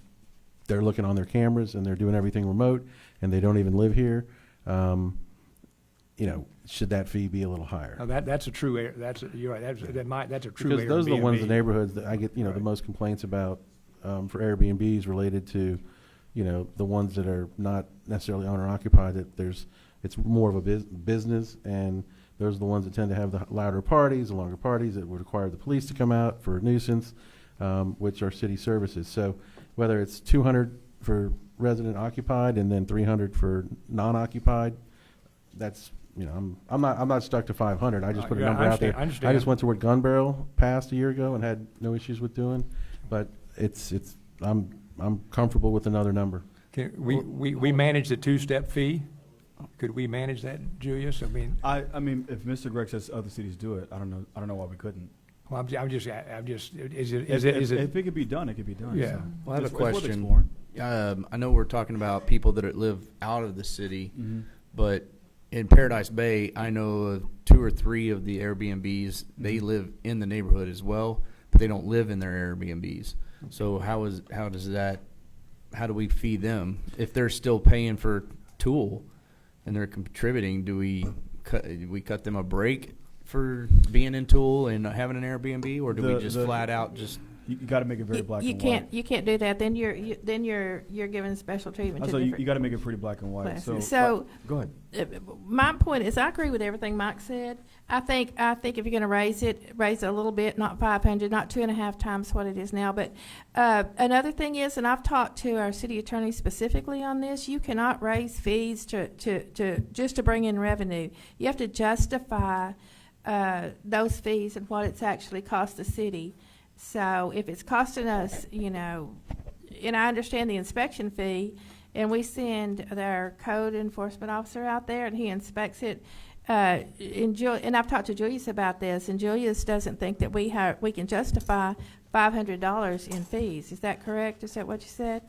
they're looking on their cameras and they're doing everything remote and they don't even live here. Should that fee be a little higher? Now that's a true, you're right, that's a true Airbnb. Because those are the ones, the neighborhoods that I get, the most complaints about for Airbnbs related to, the ones that are not necessarily owner occupied, that it's more of a business, and those are the ones that tend to have the louder parties, the longer parties that would require the police to come out for a nuisance, which are city services. So whether it's 200 for resident occupied and then 300 for non-occupied, that's, I'm not stuck to 500. I just put a number out there. I understand. I just went to what Gun Barrel passed a year ago and had no issues with doing, but I'm comfortable with another number. We manage the two-step fee. Could we manage that, Julius? I mean, if Mr. Gregg says other cities do it, I don't know why we couldn't. Well, I'm just, is it? If it could be done, it could be done. Yeah. So. Well, I have a It's worth question. exploring. I know we're talking about people that live out of the city, but in Paradise Bay, I know of 2 or 3 of the Airbnbs. They live in the neighborhood as well, but they don't live in their Airbnbs. So how do we fee them if they're still paying for Tool and they're contributing? Do we cut them a break for being in Tool and having an Airbnb, or do we just flat out just? You got to make it very black and white. You can't do that. Then you're giving special treatment to So different you got to make it pretty black and white. classes. So go ahead. My point is, I agree with everything Mike said. I think if you're going to raise it a little bit, not 500, not 2.5 times what it is now. But another thing is, and I've talked to our city attorney specifically on this, you cannot raise fees to just to bring in revenue. You have to justify those fees and what it's actually cost the city. So if it's costing us, and I understand the inspection fee, and we send our code enforcement officer out there and he inspects it, and I've talked to Julius about this, and Julius doesn't think that we can justify $500 in fees. Is that correct? Is that what you said?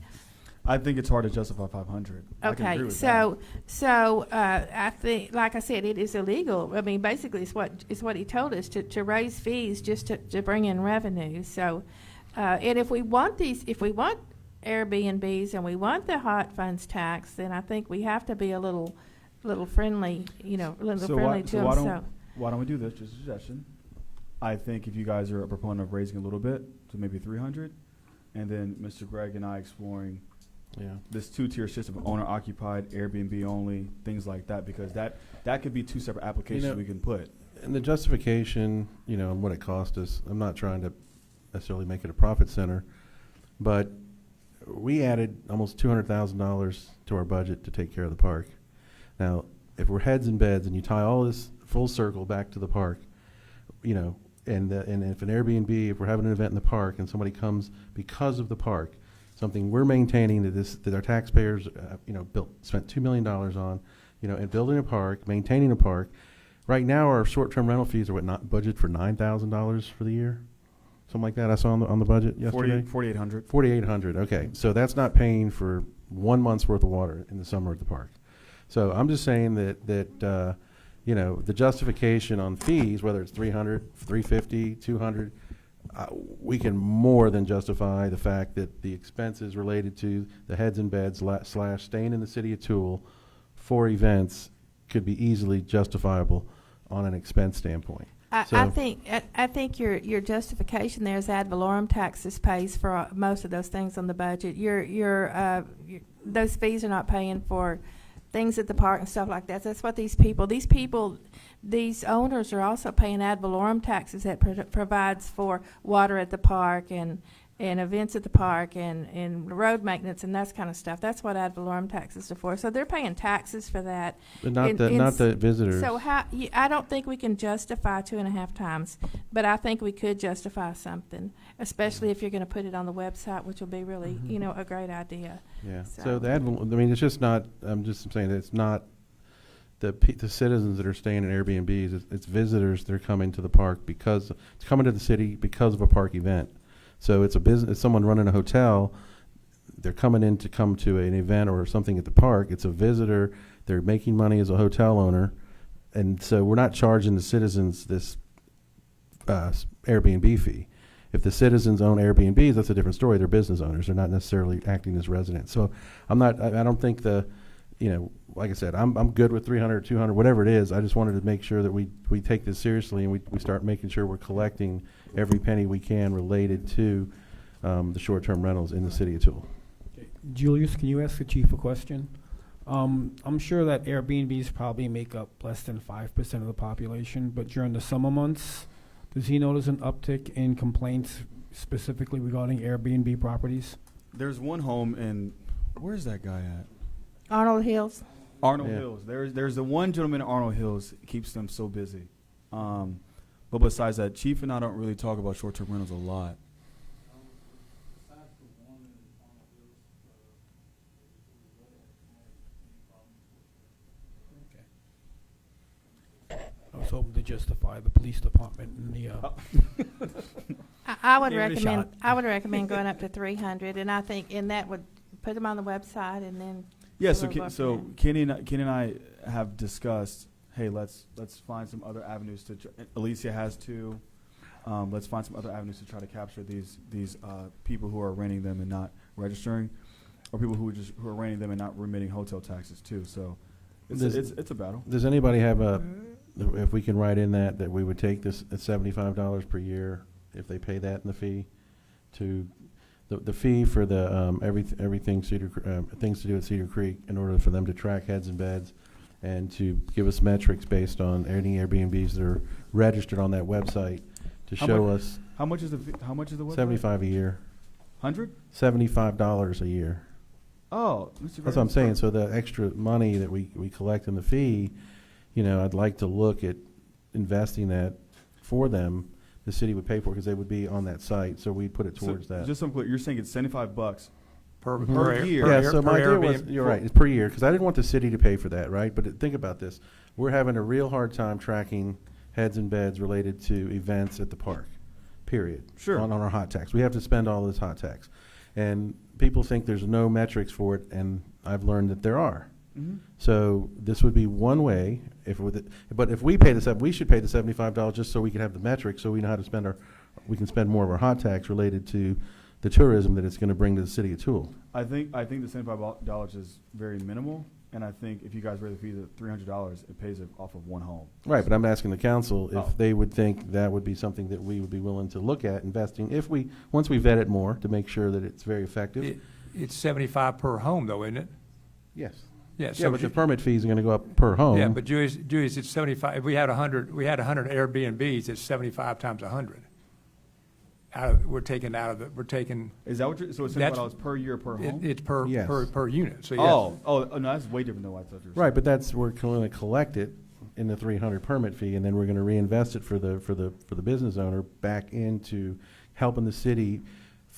I think it's hard to justify 500. I can agree Okay, with so I think, like I said, it is illegal. I mean, basically, it's what he told us to raise fees just to bring in revenue. So, and if we want Airbnbs and we want the hot funds tax, then I think we have to be a little friendly, friendly to them. Why don't we do this? Just a suggestion. I think if you guys are a proponent of raising a little bit to maybe 300, and then Mr. Gregg and I exploring this 2-tier system of owner-occupied, Airbnb only, things like that, because that could be 2 separate applications we can put. And the justification, and what it cost us, I'm not trying to necessarily make it a profit center, but we added almost $200,000 to our budget to take care of the park. Now, if we're heads in beds and you tie all this full circle back to the park, and if an Airbnb, if we're having an event in the park and somebody comes because of the park, something we're maintaining that our taxpayers, spent $2 million on, and building a park, maintaining a park. Right now, our short-term rental fees are not budgeted for $9,000 for the year, something like that. I saw on the budget yesterday. $4,800. $4,800. Okay, so that's not paying for 1 month's worth of water in the summer at the park. So I'm just saying that the justification on fees, whether it's 300, 350, 200. We can more than justify the fact that the expenses related to the heads in beds / staying in the city of Tool for events could be easily justifiable on an expense standpoint. I think your justification there is ad valorem taxes pays for most of those things on the budget. Those fees are not paying for things at the park and stuff like that. That's what these owners are also paying ad valorem taxes that provides for water at the park and events at the park and road maintenance and that kind of stuff. That's what ad valorem taxes are for. So they're paying taxes for that. But not the visitors. So I don't think we can justify 2.5 times, but I think we could justify something, especially if you're going to put it on the website, which will be really, a great idea. Yeah. So- So the it's just not. I'm just saying that it's not the citizens that are staying in Airbnbs. It's visitors. They're coming to the park because it's coming to the city because of a park event. So it's a business. It's someone running a hotel. They're coming in to come to an event or something at the park. It's a visitor. They're making money as a hotel owner, and so we're not charging the citizens this Airbnb fee. If the citizens own Airbnbs, that's a different story. They're business owners. They're not necessarily acting as residents. So I'm not. I don't think like I said, I'm good with 300, 200, whatever it is. I just wanted to make sure that we take this seriously and we start making sure we're collecting every penny we can related to the short-term rentals in the city of Tool. Julius, can you ask the chief a question? I'm sure that Airbnbs probably make up less than 5% of the population, but during the summer months, does he notice an uptick in complaints specifically regarding Airbnb properties? There's one home in, where's that guy at? Arnold Hills. Arnold Yeah. Hills. There's the one gentleman in Arnold Hills keeps them so busy. But besides that, Chief and I don't really talk about short-term rentals a lot. I was hoping to justify the police department and the, I would Give it a recommend. shot. I would recommend going up to 300, and I think that would put them on the website, and then. Yeah, we'll so go so from Kenny and I have discussed, hey, let's find some other avenues to. Alicia has too. Let's find some other avenues to try to capture these people who are renting them and not registering, or people who are renting them and not remitting hotel taxes too. So it's a battle. Does anybody have if we can write in that we would take this at $75 per year if they pay that in the fee to the fee for the everything things to do at Cedar Creek in order for them to track heads and beds and to give us metrics based on any Airbnbs that are registered on that website to show us How much is the website? 75 a year, 100? $75 a year. Oh, That's what I'm saying. So the extra money that we collect in the fee, I'd like to look at investing that for them. The city would pay for it because they would be on that site, so we put it towards that. Just so I'm clear, you're saying it's $75 per year. Yeah, so my per idea was, Airbnb. you're right, it's per year, because I didn't want the city to pay for that, right? But think about this. We're having a real hard time tracking heads and beds related to events at the park, period. Sure. On our hot tax. We have to spend all this hot tax. And people think there's no metrics for it, and I've learned that there are. Mm-hmm. So this would be one way. But if we pay we should pay the $75 just so we can have the metrics, so we know how to we can spend more of our hot tax related to the tourism that it's going to bring to the city of Tool. I think the $75 is very minimal, and I think if you guys raise the fee to $300, it pays it off of one home. Right, but I'm asking the council Oh. if they would think that would be something that we would be willing to look at investing once we vet it more to make sure that it's very effective. It's 75 per home, though, isn't it? Yes. Yeah. Yeah, but the permit fees are going to go up per home. Yeah, but Julius, it's 75. If we had 100 Airbnbs, it's 75 times 100. We're taking. Is that what so it's $75 per year per home? It's per Yes. per unit. So yes. Oh, no, that's way different than what I thought you were saying. Right, but we're going to collect it in the 300 permit fee, and then we're going to reinvest it for the business owner back into helping the city.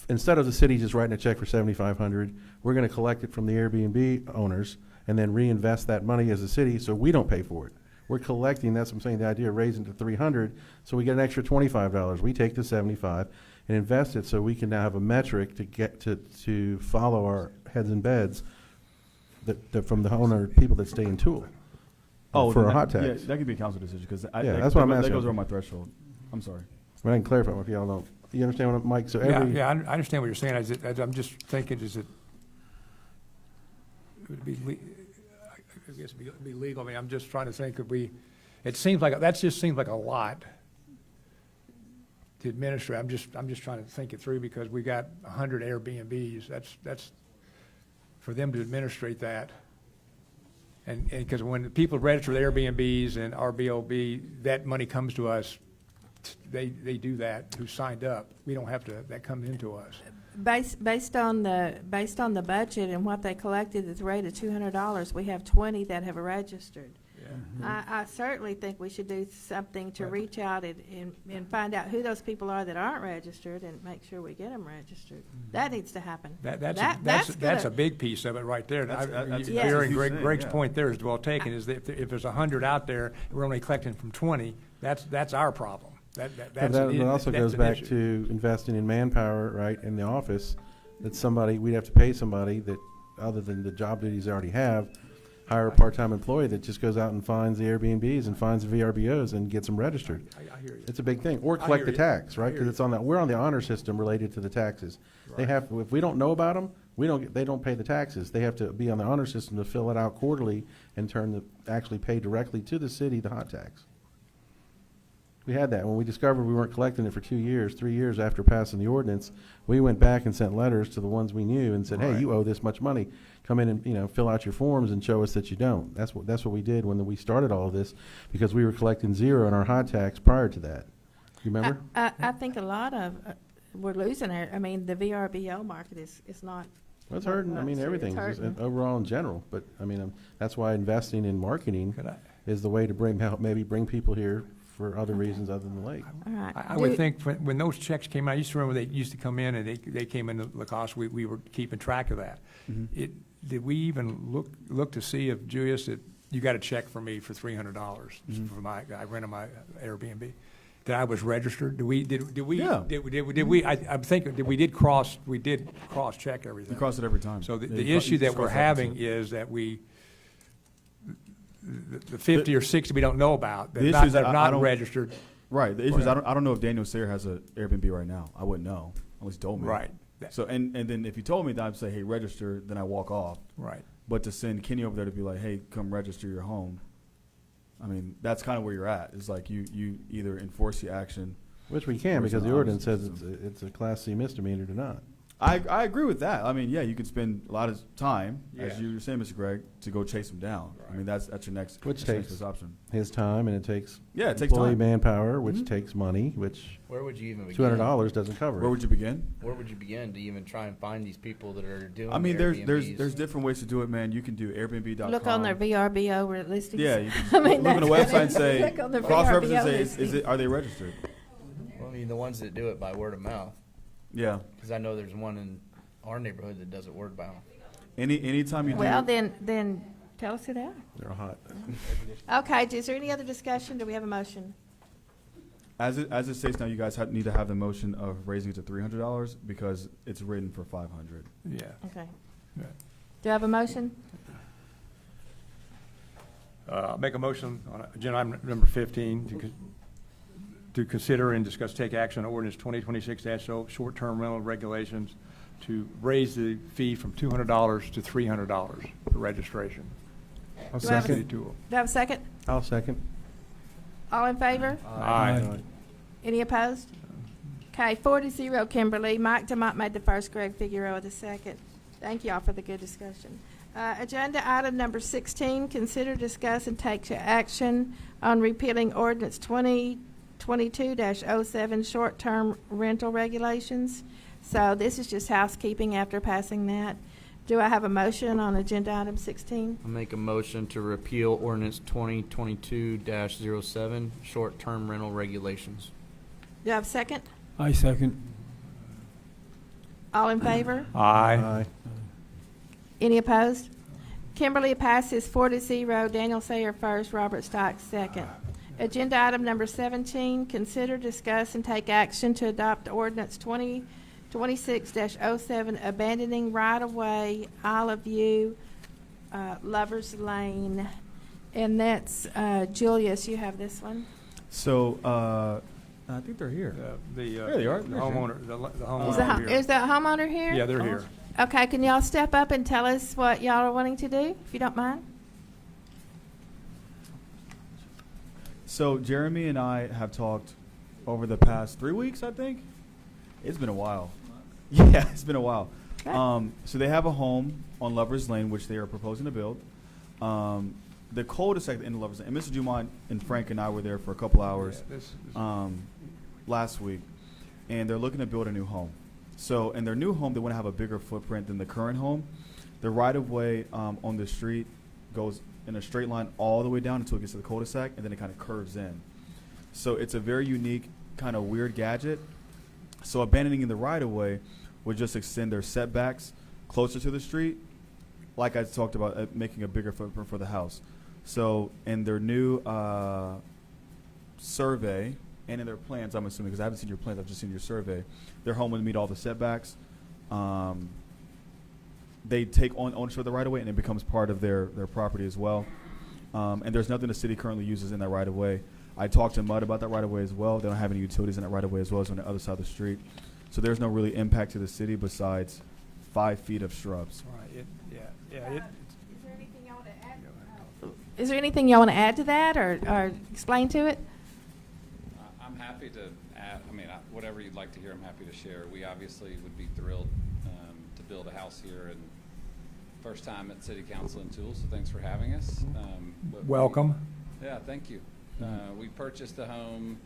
Instead of the city just writing a check for $7,500, we're going to collect it from the Airbnb owners and then reinvest that money as a city, so we don't pay for it. We're collecting. That's what I'm saying. The idea of raising to 300, so we get an extra $25. We take the 75 and invest it, so we can now have a metric to get to follow our heads and beds that from the owner people that stay in Tool. Oh, for then a hot that- tax. Yeah, that could be a council decision because that's what I'm asking. That goes over my threshold. I'm sorry. But I can clarify if y'all don't. You understand what Mike? So every Yeah, I understand what you're saying. I'm just thinking, it would be, I guess it'd be legal. I mean, I'm just trying to think, that just seems like a lot to administer. I'm just trying to think it through because we got 100 Airbnbs. That's for them to administrate that. And because when people register with Airbnbs and Airbnb, that money comes to us. They do that, who signed up. We don't have to, that comes into us. Based on the budget and what they collected at the rate of $200, we have 20 that have registered. I certainly think we should do something to reach out and find out who those people are that aren't registered and make sure we get them registered. That needs to happen. That's a big piece of it right there. That's Barry and a huge thing, Greg's yeah. point there is well taken, is that if there's 100 out there, we're only collecting from 20, that's our problem. But that also that's goes an back issue. to investing in manpower, right, in the office, that somebody, we'd have to pay somebody that, other than the job duties they already have, hire a part-time employee that just goes out and finds the Airbnbs and finds the VRBOs and gets them registered. I hear you. It's a big thing. Or collect the hear you. tax, right? I hear Because you. it's on that, we're on the honor system related to the taxes. They Right. have, if we don't know about them, they don't pay the taxes. They have to be on the honor system to fill it out quarterly and actually pay directly to the city the hot tax. We had that. When we discovered we weren't collecting it for 3 years after passing the ordinance, we went back and sent letters to the ones we knew and said, hey, Right. you owe this much money. Come in and, fill out your forms and show us that you don't. That's what we did when we started all of this, because we were collecting zero in our hot tax prior to that. You remember? I think a lot of, we're losing it. I mean, the VRBO market is not. Well, it's hurting. I mean, It's everything, hurting. overall in general. But, that's why investing in marketing Could I- is the way to maybe bring people here for other reasons other than the lake. All right. I would think when those checks came out, I used to remember they used to come in and they came into Lacoste, we were keeping track of that. Did we even look to see if, Julius, that you got a check for me for $300 for I rented my Airbnb, that I was registered? Did we, Yeah. I'm thinking, we did cross check everything. You cross it every time. So Yeah, the you issue just that we're cross it having out. is that the 50 or 60 we don't know about, The that issue is are that I not don't- registered. Right. The issue is Whatever. I don't know if Daniel Sayer has an Airbnb right now. I wouldn't know unless he told me. Right. So and then if you told me that, I'd say, hey, register. Then I walk off. Right. But to send Kenny over there to be like, hey, come register your home. I mean, that's kind of where you're at. It's like you either enforce the action. Which we can, Or it's because the an ordinance honor says system. it's a Class C misdemeanor to not. I agree with that. I mean, yeah, you could spend a lot of time, as Yes. you were saying, Mr. Greg, to go chase them down. I mean, that's your next, Which that's your next takes best option. his time, and it takes Yeah, it takes employee time. manpower, which Mhm. takes money, which Where would you even begin? $200 doesn't cover Where it. would you begin? Where would you begin to even try and find these people that are doing I mean, there's Airbnbs? different ways to do it, man. You can do Airbnb.com. Look on their VRBO listings. Yeah, you I can mean, look on the that's- website and say, look on their cross-reference and VRBO say, is it, are they registered? Well, I mean, the ones that do it by word of mouth, Yeah. because I know there's one in our neighborhood that does it word of mouth. Anytime you do. Well, then tell us who they are. They're hot. Okay, is there any other discussion? Do we have a motion? As it states now, you guys need to have the motion of raising it to $300 because it's written for $500. Yeah. Okay. Yeah. Do I have a motion? I'll make a motion on agenda item number 15 to consider and discuss, take action on ordinance 2026-0, short-term rental regulations, to raise the fee from $200 to $300 for registration. I'll Do I have a- second. Do I have a second? I'll second. All in favor? Aye. Any opposed? Okay, 4-0, Kimberly. Mike Demott made the first, Greg Figueroa the second. Thank y'all for the good discussion. Agenda item number 16, consider, discuss, and take action on repealing ordinance 2022-07, short-term rental regulations. So this is just housekeeping after passing that. Do I have a motion on agenda item 16? I'll make a motion to repeal ordinance 2022-07, short-term rental regulations. Do I have a second? I second. All in favor? Aye. Any opposed? Kimberly passes 4-0. Daniel Sayer first, Robert Stocks second. Agenda item number 17, consider, discuss, and take action to adopt ordinance 2026-07, abandoning right-of-way, Isle of View, Lover's Lane. And that's, Julius, you have this one. So, I think they're here. There they are. The homeowner, the homeowner Is the here. is the homeowner here? Yeah, they're here. Okay, can y'all step up and tell us what y'all are wanting to do, if you don't mind? So Jeremy and I have talked over the past 3 weeks, I think. It's been a while. Yeah, it's been a while. Okay. So they have a home on Lover's Lane, which they are proposing to build. The cul-de-sac at the end of Lovers Lane, and Mr. Dumont and Frank and I were there for a couple hours Yeah, this is- last week, and they're looking to build a new home. So in their new home, they want to have a bigger footprint than the current home. The right-of-way on the street goes in a straight line all the way down until it gets to the cul-de-sac, and then it kind of curves in. So it's a very unique, kind of weird gadget. So abandoning the right-of-way would just extend their setbacks closer to the street, like I talked about, making a bigger footprint for the house. So in their new survey and in their plans, I'm assuming, because I haven't seen your plans, I've just seen your survey, their home would meet all the setbacks. They take on ownership of the right-of-way, and it becomes part of their property as well. And there's nothing the city currently uses in that right-of-way. I talked to MUD about that right-of-way as well. They don't have any utilities in that right-of-way as well as on the other side of the street. So there's no really impact to the city besides 5 feet of shrubs. Right, Is there anything y'all want to add? Is there anything y'all want to add to that or explain to it? I'm happy to add, whatever you'd like to hear, I'm happy to share. We obviously would be thrilled to build a house here, and first time at City Council in Tool, so thanks for having us. Welcome. Yeah, thank you. We purchased the home,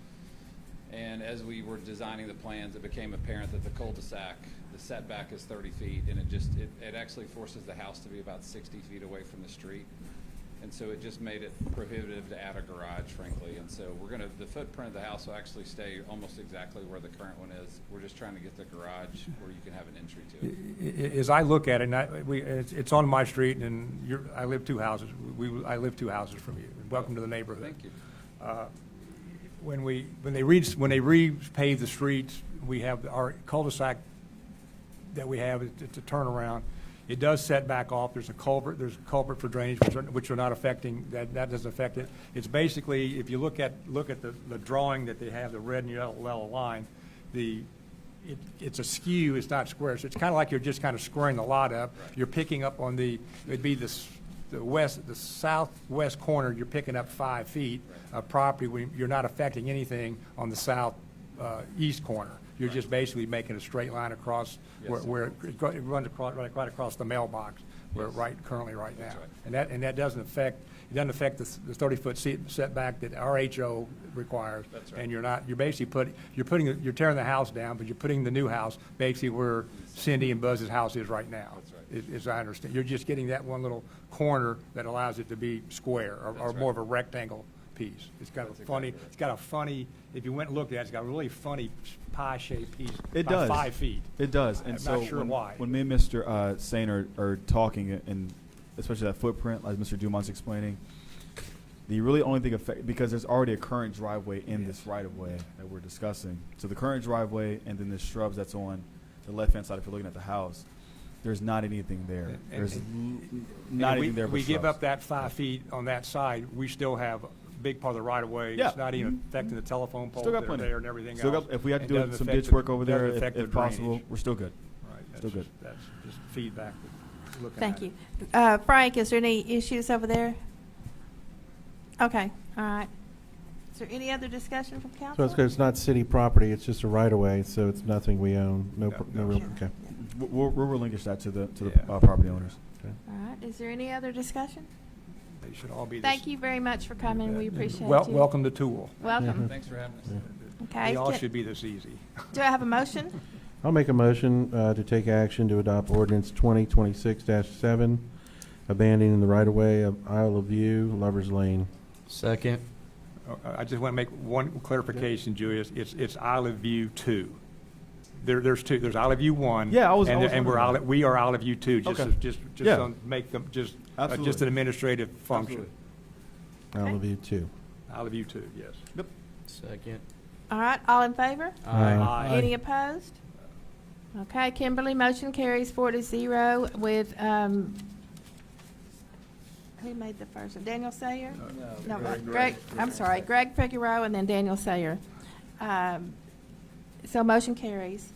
and as we were designing the plans, it became apparent that the cul-de-sac, the setback is 30 feet, and it actually forces the house to be about 60 feet away from the street. And so it just made it prohibitive to add a garage, frankly. And so the footprint of the house will actually stay almost exactly where the current one is. We're just trying to get the garage where you can have an entry to it. As I look at it, and it's on my street, and I live 2 houses. I live 2 houses from you. Welcome to the neighborhood. Thank you. When they repave the streets, we have our cul-de-sac that we have. It's a turnaround. It does set back off. There's a culvert for drainage, which are not affecting that. That doesn't affect it. It's basically, if you look at the drawing that they have, the red and yellow line, it's a skew. It's not square. So it's kind of like you're just kind of squaring the lot up. Right. You're picking up on it'd be the southwest corner. You're picking up 5 feet of property when you're not affecting anything on the southeast corner. You're just basically making a straight line across where it runs right across the mailbox, currently right now. Right. And that doesn't affect the 30-foot setback that our HO requires. That's right. And you're tearing the house down, but you're putting the new house basically where Cindy and Buzz's house is right now. That's right. As I understand, you're just getting that one little corner that allows it to be square or more of a rectangle piece. It's got a funny. If you went and looked at it, it's got a really funny pie-shaped piece. It about does. 5 feet. It does. And I'm so not sure why. When me and Mr. Sain are talking, and especially that footprint, like Mr. Dumont's explaining, the really only thing because there's already a current driveway in this right-of-way that we're discussing. So the current driveway and then the shrubs that's on the left-hand side if you're looking at the house, there's not anything there. There's not anything there but we give shrubs. up that 5 feet on that side, we still have big part of the right of way. Yeah. It's not even affecting the telephone poles Still got that are plenty. there and everything Still else. got, if we have to It do doesn't some affect ditch work over doesn't there, affect the if possible, drainage. we're still good. Right. Still good. That's just feedback. Looking Thank at you. it. Frank, is there any issues over there? Okay, all right. Is there any other discussion from So council? it's 'cause it's not city property, it's just a right-of-way, so it's nothing we own, no real, Yeah. okay. We'll relinquish that to the Yeah. property owners. All right, is there any other discussion? They should all be Thank you very much for coming, we appreciate you. Welcome to Tool. Welcome. Thanks for having us. Okay, They all should be this easy. do I have a motion? I'll make a motion to take action to adopt ordinance 2026-7, abandoning the right-of-way of Isle of View, Lovers Lane. Second. I just want to make one clarification, Julius. It's Isle of View 2. There's 2. There's Isle of View 1. Yeah, I was and wondering. we are Isle of View 2. Just Okay. Yeah. to make them just Absolutely. an administrative function. Isle of View 2. Isle of View 2. Yes. Yep. Second. All right, all in favor? Aye. Any opposed? Okay, Kimberly, motion carries 4-0 with, who made the first one? Daniel Sayer? No, Greg, I'm sorry, Greg Figueroa and then Daniel Sayer. So motion carries.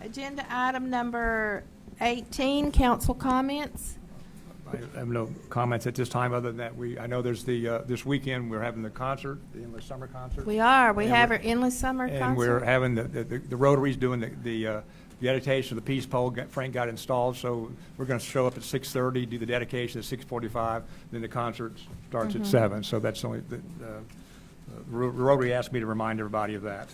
Agenda item number 18, council comments. I have no comments at this time, other than that I know there's this weekend, we're having the concert, the Endless Summer Concert. We are, we And have we're- our endless summer concert. And we're having the Rotary's doing the dedication of the peace pole, Frank got installed, so we're going to show up at 6:30, do the dedication at 6:45, then the concert starts at 7. So that's only, Rotary asked me to remind everybody of that.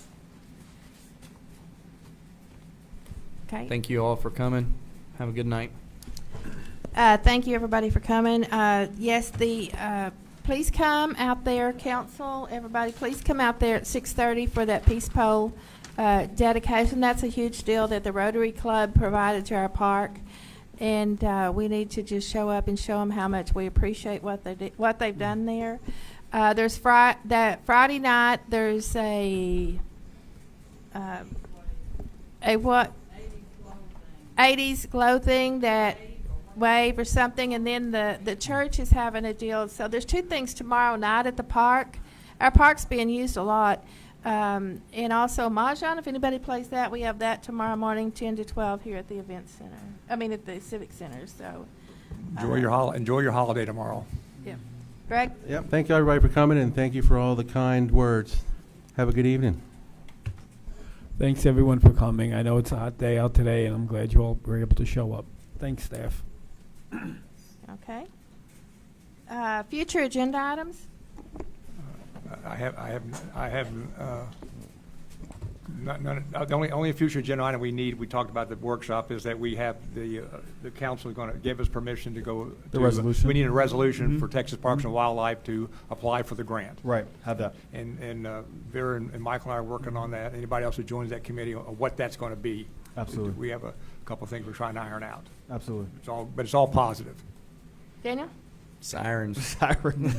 Okay. Thank you all for coming. Have a good night. Thank you, everybody, for coming. Yes, please come out there, council, everybody, please come out there at 6:30 for that peace pole dedication. That's a huge deal that the Rotary Club provided to our park, and we need to just show up and show them how much we appreciate what they've done there. There's Friday night. There's a what? 80s glow thing, that wave or something, and then the church is having a deal. So there's two things tomorrow night at the park. Our park's being used a lot. And also Mahjong, if anybody plays that, we have that tomorrow morning, 10 to 12 here at the event center. At the Civic Center. So Enjoy your holiday tomorrow. yeah. Greg? Yep, thank you everybody for coming, and thank you for all the kind words. Have a good evening. Thanks, everyone, for coming. I know it's a hot day out today, and I'm glad you all were able to show up. Thanks, staff. Okay. Future agenda items? I have the only future agenda item we need, we talked about the workshop, is that we have the council is going to give us permission to go. The resolution? We need a resolution for Texas Parks and Wildlife to apply for the grant. Right, have that. And Vera and Michael and I are working on that. Anybody else who joins that committee, on what that's going to be. Absolutely. We have a couple of things we're trying to iron out. Absolutely. But it's all positive. Daniel? Sirens. Sirens.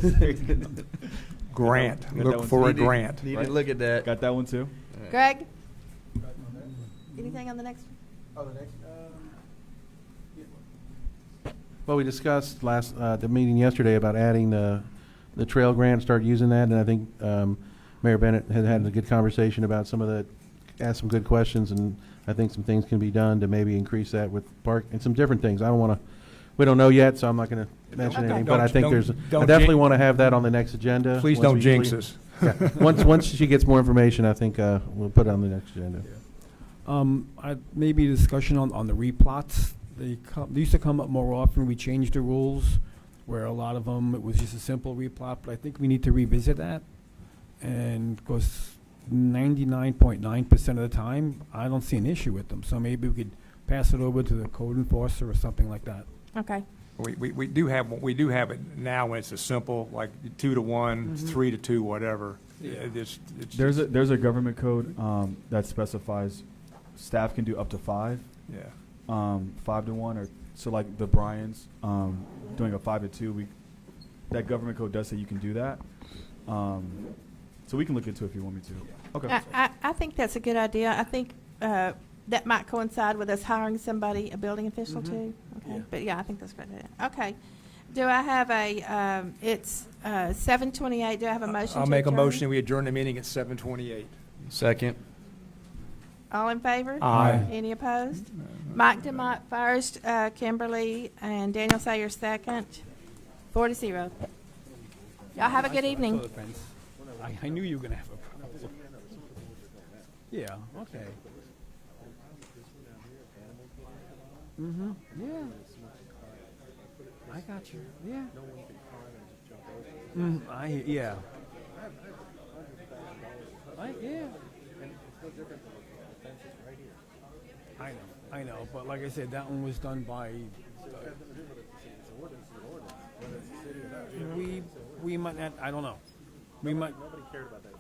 Grant. Got that Look one for too. a grant. Need to look at that. Got that one too? Greg? Anything on the next one? Well, we discussed the meeting yesterday about adding the trail grant, start using that, and I think Mayor Bennett had a good conversation about asked some good questions, and I think some things can be done to maybe increase that with park and some different things. We don't know yet, so I'm not going to mention anything, but I think I definitely want to have that on the next agenda. Please don't jinx us. Yeah. Once she gets more information, I think we'll put it on the next agenda. Maybe a discussion on the replots. They used to come up more often. We changed the rules where a lot of them, it was just a simple replot, but I think we need to revisit that. And because 99.9% of the time, I don't see an issue with them. So maybe we could pass it over to the code enforcer or something like that. Okay. We do have it now when it's a simple, like 2 to 1, 3 to 2, whatever. Yeah. There's a government code that specifies staff can do up to 5. Yeah. 5 to 1, or so like the Bryans doing a 5 to 2. That government code does say you can do that. So we can look into it if you want me to. Okay. I think that's a good idea. I think that might coincide with us hiring somebody, a building official too. Okay, but yeah, I think that's a good idea. Okay, do I have it's 7:28. Do I have a motion? I'll to make a adjourn? motion. We adjourn the meeting at 7:28. Second. All in favor? Aye. Any opposed? Mike DeMott first, Kimberly and Daniel Sayer second. 4-0. Y'all have a good evening. I knew you were going to have a problem. Yeah, okay. Yeah. I got you. Yeah. Yeah. I know, but like I said, that one was done by. We might not. I don't know. We might. Nobody cared about that.